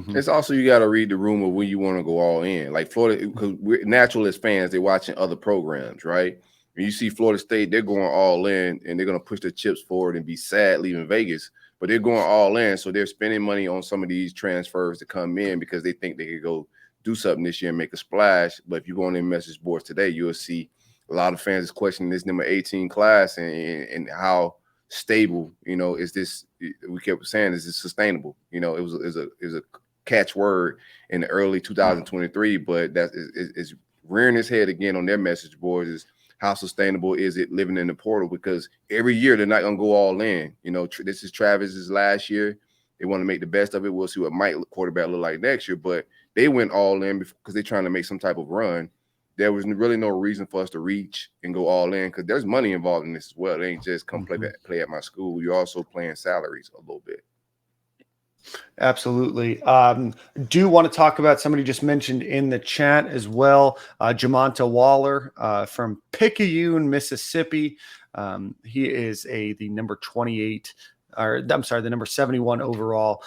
It's also, you got to read the room of when you want to go all in. Like Florida, because we're natural as fans, they're watching other programs, right? When you see Florida State, they're going all in, and they're going to push their chips forward and be sad leaving Vegas, but they're going all in, so they're spending money on some of these transfers to come in because they think they could go do something this year and make a splash. But if you go on their message boards today, you'll see a lot of fans is questioning this number 18 class and how stable, is this. We kept saying, is this sustainable? It was a catchword in the early 2023, but that is rearing its head again on their message boards. Is how sustainable is it living in the portal? Because every year they're not going to go all in. This is Travis's last year. They want to make the best of it. We'll see what quarterback look like next year, but they went all in because they're trying to make some type of run. There was really no reason for us to reach and go all in because there's money involved in this as well. It ain't just come play at my school. You're also playing salaries a little bit. Absolutely. Do want to talk about somebody just mentioned in the chat as well, Jamonta Waller from Picayune, Mississippi. He is the number 28, the number 71 overall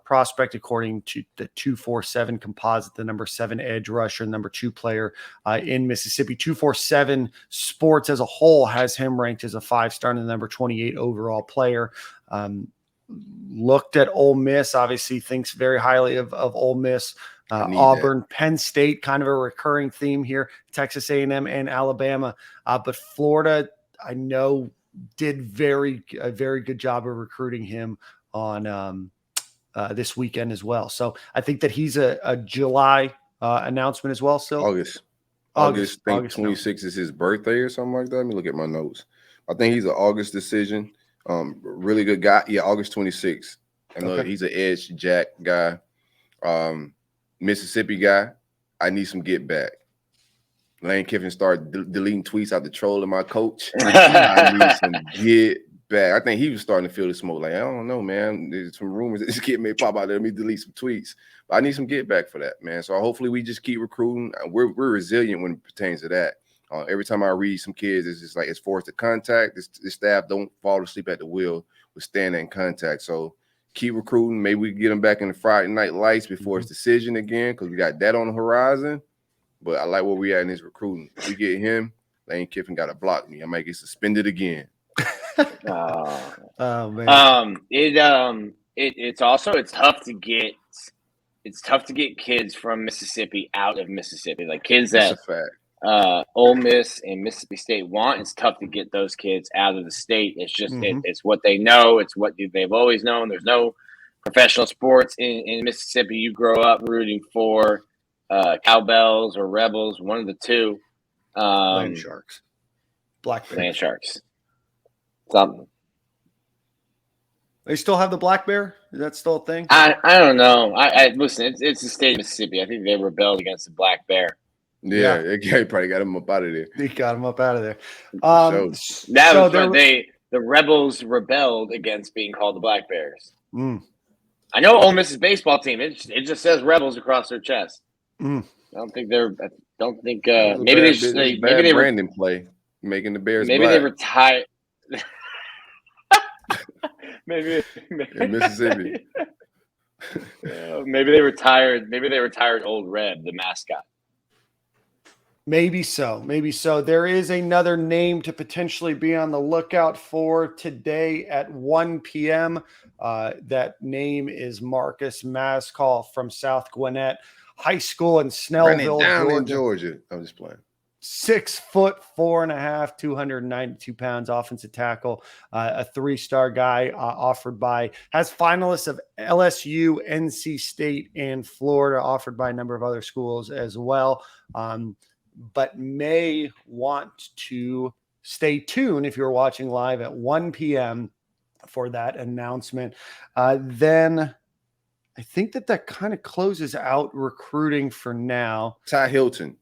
prospect according to the 247 composite, the number 7 edge rusher, number 2 player in Mississippi. 247 Sports as a whole has him ranked as a 5-star and the number 28 overall player. Looked at Ole Miss, obviously thinks very highly of Ole Miss, Auburn, Penn State, kind of a recurring theme here, Texas A&M and Alabama. But Florida, I know, did a very good job of recruiting him on this weekend as well. So I think that he's a July announcement as well. Still August. I think 26 is his birthday or something like that. Let me look at my notes. I think he's an August decision. Really good guy. Yeah, August 26th. I know he's an edge jack guy. Mississippi guy. I need some get back. Lane Kiffin started deleting tweets out the trolling my coach. I need some get back. I think he was starting to feel the smoke. Like, I don't know, man. There's some rumors that this kid may pop out there. Let me delete some tweets. But I need some get back for that, man. So hopefully we just keep recruiting. We're resilient when it pertains to that. Every time I read some kids, it's just like it's forced to contact. This staff don't fall asleep at the wheel with staying in contact. So keep recruiting. Maybe we can get them back in the Friday night lights before it's decision again, because we got that on the horizon. But I like where we at in this recruiting. If we get him, Lane Kiffin got to block me. I might get suspended again. Oh man. It's tough to get kids from Mississippi out of Mississippi. Like kids That's a fact. Ole Miss and Mississippi State want. It's tough to get those kids out of the state. It's just it's what they know. It's what they've always known. There's no professional sports in Mississippi. You grow up rooting for Cowbells or Rebels, one of the two. Land Sharks. Black Bears. Land Sharks. Something. They still have the black bear? Is that still a thing? I don't know. I listen. It's the state of Mississippi. I think they rebelled against the black bear. Yeah, they probably got him up out of there. They got him up out of there. The Rebels rebelled against being called the Black Bears. Mm. I know Ole Miss's baseball team. It just says Rebels across their chest. Mm. I don't think maybe they just maybe they Brandon play making the Bears. Maybe black. they retired. maybe in Mississippi. Maybe they retired. Maybe they retired Old Reb, the mascot. Maybe so. There is another name to potentially be on the lookout for today at 1 p.m. That name is Marcus Mascall from South Gwinnett High School in Snellville, Georgia. I'm just playing. 6 foot 4.5, 292 pounds, offensive tackle, a 3-star guy has finalists of LSU, NC State, and Florida, offered by a number of other schools as well. But may want to stay tuned if you're watching live at 1 p.m. for that announcement. Then I think that kind of closes out recruiting for now. Ty Hilton.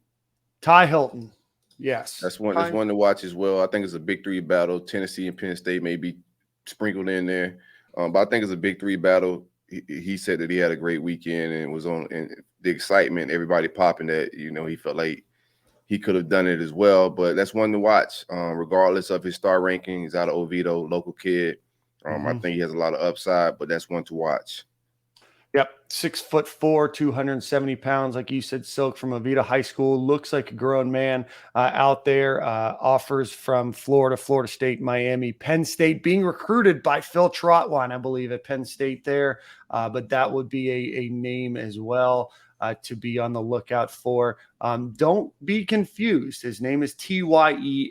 Yes. That's one to watch as well. I think it's a big 3 battle. Tennessee and Penn State may be sprinkled in there. But I think it's a big 3 battle. He said that he had a great weekend and was on, and the excitement, everybody popping that, he felt like he could have done it as well, but that's one to watch. Regardless of his star ranking, he's out of Oviedo, local kid. I think he has a lot of upside, but that's one to watch. Yep, 6'4", 270 pounds, like you said. Silk from Oviedo High School, looks like a grown man out there. Offers from Florida State, Miami, Penn State, being recruited by Phil Trotwine, I believe, at Penn State there. But that would be a name as well. To be on the lookout for. Don't be confused. His name is Tyehylton,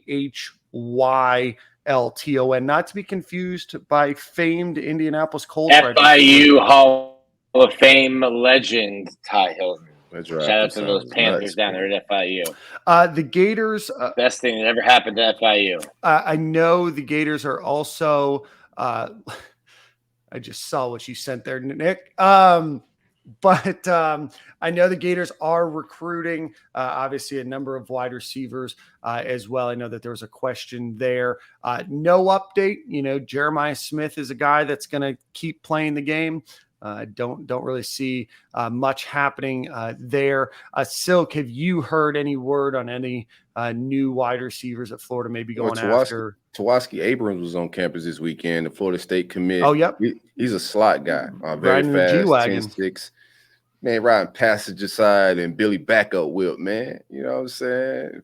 not to be confused by famed Indianapolis Colts. FIU Hall of Fame legend Ty Hilton. That's right. Shout out to those Panthers down there at FIU. The Gators. Best thing that ever happened to FIU. I know the Gators are also. I just saw what you sent there, Nick. But I know the Gators are recruiting, obviously, a number of wide receivers as well. I know that there was a question there. No update. Jeremiah Smith is a guy that's going to keep playing the game. Don't really see much happening there. Silk, have you heard any word on any new wide receivers that Florida may be going after? Tawaski Abrams was on campus this weekend, the Florida State commit. Oh, yep. He's a slot guy. Very fast, 10-6. Man, riding passenger side and Billy backup whip, man. You know what I'm saying?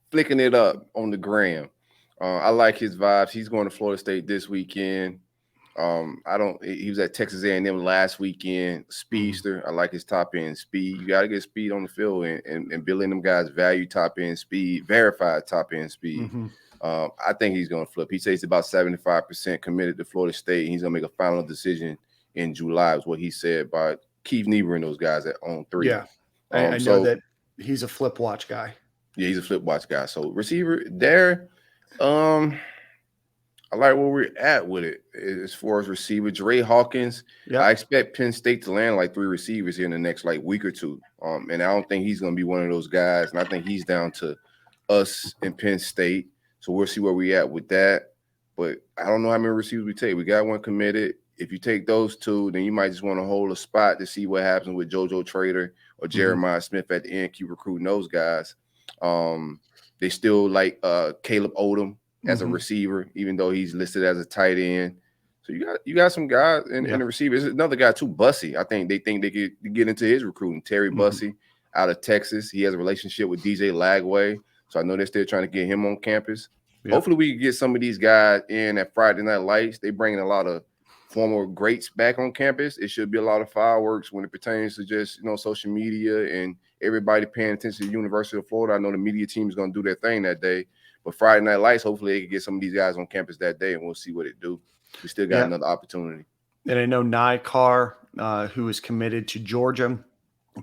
Flicking it up on the gram. I like his vibes. He's going to Florida State this weekend. He was at Texas A&M last weekend. Speedster. I like his top end speed. You got to get speed on the field, and Billy and them guys value top end speed, verified top end speed. Mm-hmm. I think he's going to flip. He says he's about 75% committed to Florida State. He's going to make a final decision in July, is what he said by Keith Niebuhr and those guys on 3. Yeah, I know that he's a flip watch guy. Yeah, he's a flip watch guy. So receiver there, I like where we're at with it as far as receiver. Dre Hawkins, I expect Penn State to land like 3 receivers here in the next week or two. And I don't think he's going to be one of those guys. And I think he's down to us and Penn State. So we'll see where we at with that. But I don't know how many receivers we take. We got one committed. If you take those 2, then you might just want to hold a spot to see what happens with JoJo Trader or Jeremiah Smith at the end. Keep recruiting those guys. They still like Caleb Odom as a receiver, even though he's listed as a tight end. So you got some guys in the receiver. There's another guy too, Bussey. I think they could get into his recruiting. Terry Bussey out of Texas. He has a relationship with DJ Lagway. So I know they're still trying to get him on campus. Yep. Hopefully we can get some of these guys in at Friday Night Lights. They bringing a lot of former greats back on campus. It should be a lot of fireworks when it pertains to just, social media and everybody paying attention to the University of Florida. I know the media team is going to do their thing that day. But Friday Night Lights, hopefully they can get some of these guys on campus that day, and we'll see what it do. We still got another opportunity. And I know Nye Carr, who is committed to Georgia,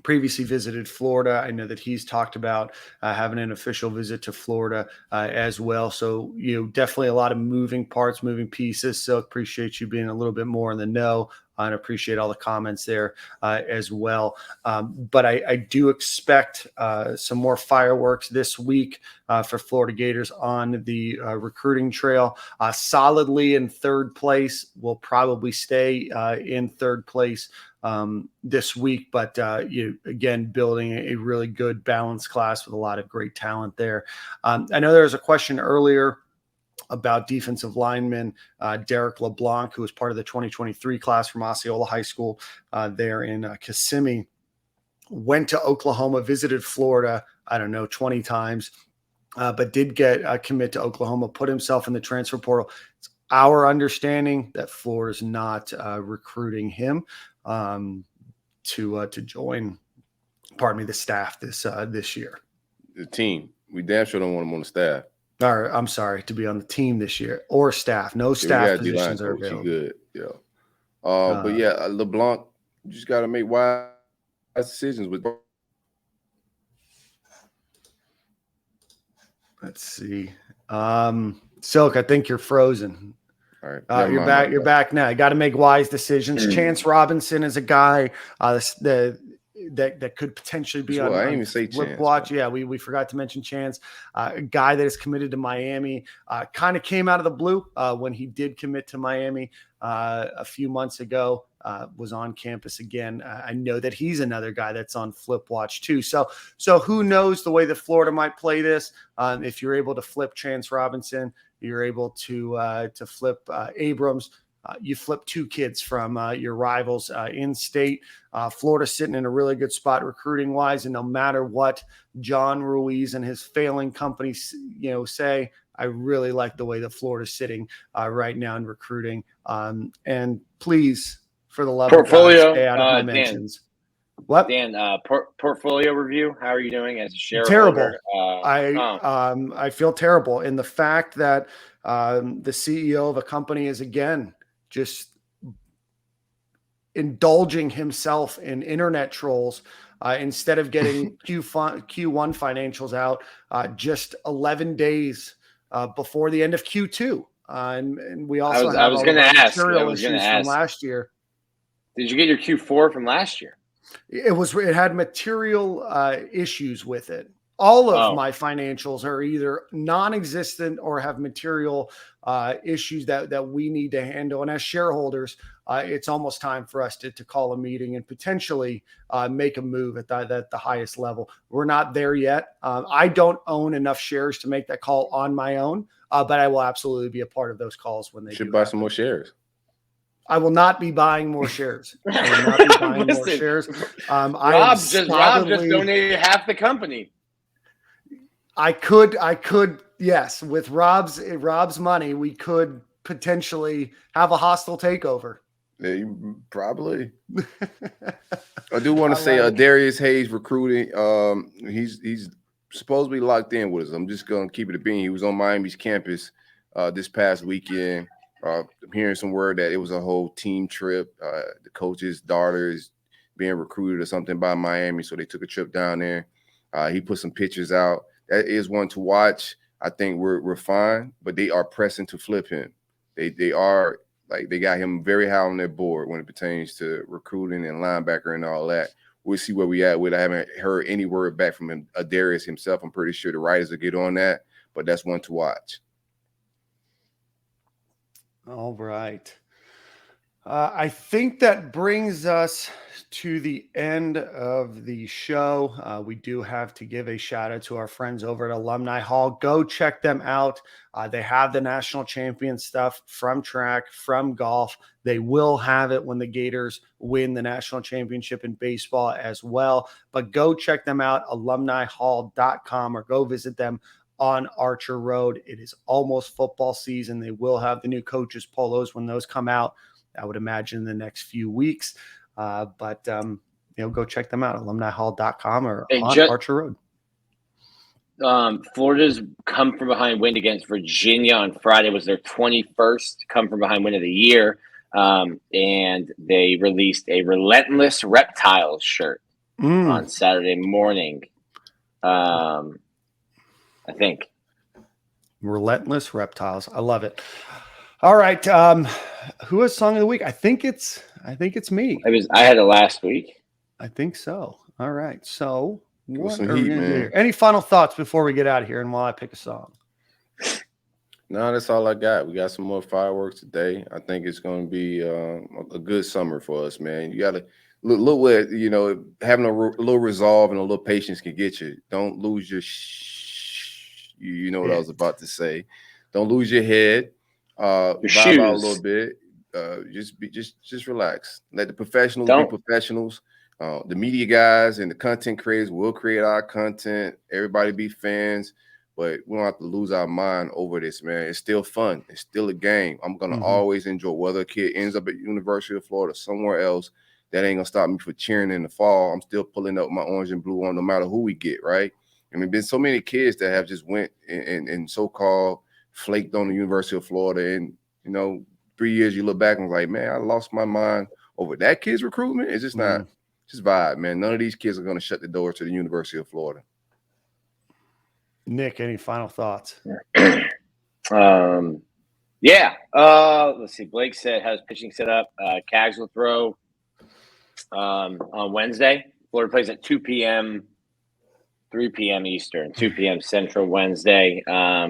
previously visited Florida. I know that he's talked about having an official visit to Florida as well. So, definitely a lot of moving parts, moving pieces. So appreciate you being a little bit more in the know. And appreciate all the comments there as well. But I do expect some more fireworks this week for Florida Gators on the recruiting trail. Solidly in third place. We'll probably stay in third place this week, but again, building a really good balanced class with a lot of great talent there. I know there was a question earlier about defensive lineman Derek LeBlanc, who was part of the 2023 class from Osceola High School there in Kissimmee. Went to Oklahoma, visited Florida, 20 times, but did get a commit to Oklahoma, put himself in the transfer portal. It's our understanding that Florida's not recruiting him to join, the staff this year. The team. We damn sure don't want him on the staff. Or I'm sorry, to be on the team this year or staff. No staff positions are available. Good, yeah. But yeah, LeBlanc, you just got to make wise decisions with. Let's see, Silk. I think you're frozen. All right, you're back. You're back now. You got to make wise decisions. Chance Robinson is a guy that could potentially be on. I didn't even say Chance. Watch. Yeah, we forgot to mention Chance, a guy that is committed to Miami. Kind of came out of the blue when he did commit to Miami a few months ago. Was on campus again. I know that he's another guy that's on flip watch too. So who knows the way that Florida might play this? If you're able to flip Chance Robinson, you're able to flip Abrams. You flip two kids from your rivals in state. Florida's sitting in a really good spot recruiting wise, and no matter what John Ruiz and his failing company, say, I really like the way that Florida's sitting right now in recruiting. And please, for the love of God, stay out of my mentions. What? Dan, portfolio review. How are you doing as a Terrible. shareholder? I feel terrible. And the fact that the CEO of a company is, again, just indulging himself in internet trolls instead of getting Q1 financials out just 11 days before the end of Q2. And we also have material issues from last year. Did you get your Q4 from last year? It had material issues with it. All of my financials are either non-existent or have material issues that we need to handle. And as shareholders, it's almost time for us to call a meeting and potentially make a move at the highest level. We're not there yet. I don't own enough shares to make that call on my own, but I will absolutely be a part of those calls when they should buy some more shares. I will not be buying more shares. I will not be buying more shares. Rob just donated half the company. I could, yes. With Rob's money, we could potentially have a hostile takeover. Yeah, probably. I do want to say Darius Hayes recruiting. He's supposed to be locked in with us. I'm just gonna keep it a bean. He was on Miami's campus this past weekend. I'm hearing some word that it was a whole team trip. The coach's daughter is being recruited or something by Miami, so they took a trip down there. He put some pictures out. That is one to watch. I think we're fine, but they are pressing to flip him. They are, like, they got him very high on their board when it pertains to recruiting and linebacker and all that. We'll see where we at with. I haven't heard any word back from him, Darius himself. I'm pretty sure the writers will get on that, but that's one to watch. All right. I think that brings us to the end of the show. We do have to give a shout out to our friends over at Alumni Hall. Go check them out. They have the national champion stuff from track, from golf. They will have it when the Gators win the national championship in baseball as well. But go check them out, alumnihall.com, or go visit them on Archer Road. It is almost football season. They will have the new coaches polos when those come out, I would imagine, in the next few weeks. But go check them out, alumnihall.com or on Archer Road. Florida's come from behind win against Virginia on Friday. Was their 21st come from behind win of the year. And they released a Relentless Reptiles shirt. on Saturday morning. I think. Relentless Reptiles. I love it. All right. Who has song of the week? I think it's me. I had it last week. I think so. All right. So what some are we heat, gonna do man. here? Any final thoughts before we get out of here and while I pick a song? No, that's all I got. We got some more fireworks today. I think it's going to be a good summer for us, man. You got to look what, having a little resolve and a little patience can get you. Don't lose your you know what I was about to say. Don't lose your head. Vibe out a little bit. Just relax. Let the professionals be professionals. The media guys and the content creators will create our content. Everybody be fans. But we don't have to lose our mind over this, man. It's still fun. It's still a game. I'm going to always enjoy whether a kid ends up at University of Florida somewhere else. That ain't going to stop me from cheering in the fall. I'm still pulling up my orange and blue on no matter who we get, right? I mean, been so many kids that have just went and so-called flaked on the University of Florida. And, 3 years you look back and like, man, I lost my mind over that kid's recruitment. It's just not just vibe, man. None of these kids are going to shut the door to the University of Florida. Nick, any final thoughts? Yeah. Let's see. Blake said has pitching set up. Cags will throw on Wednesday. Florida plays at 2 p.m., 3 p.m. Eastern, 2 p.m. Central Wednesday.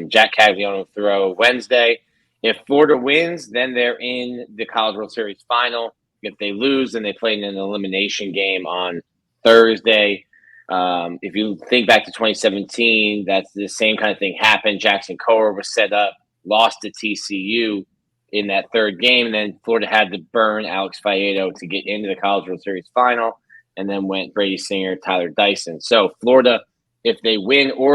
Jack Caglione will throw Wednesday. If Florida wins, then they're in the College World Series final. If they lose, then they play in an elimination game on Thursday. If you think back to 2017, that's the same kind of thing happened. Jackson Coher was set up, lost to TCU in that third game, and then Florida had to burn Alex Faedo to get into the College World Series final, and then went Brady Singer, Tyler Dyson. So Florida, if they win or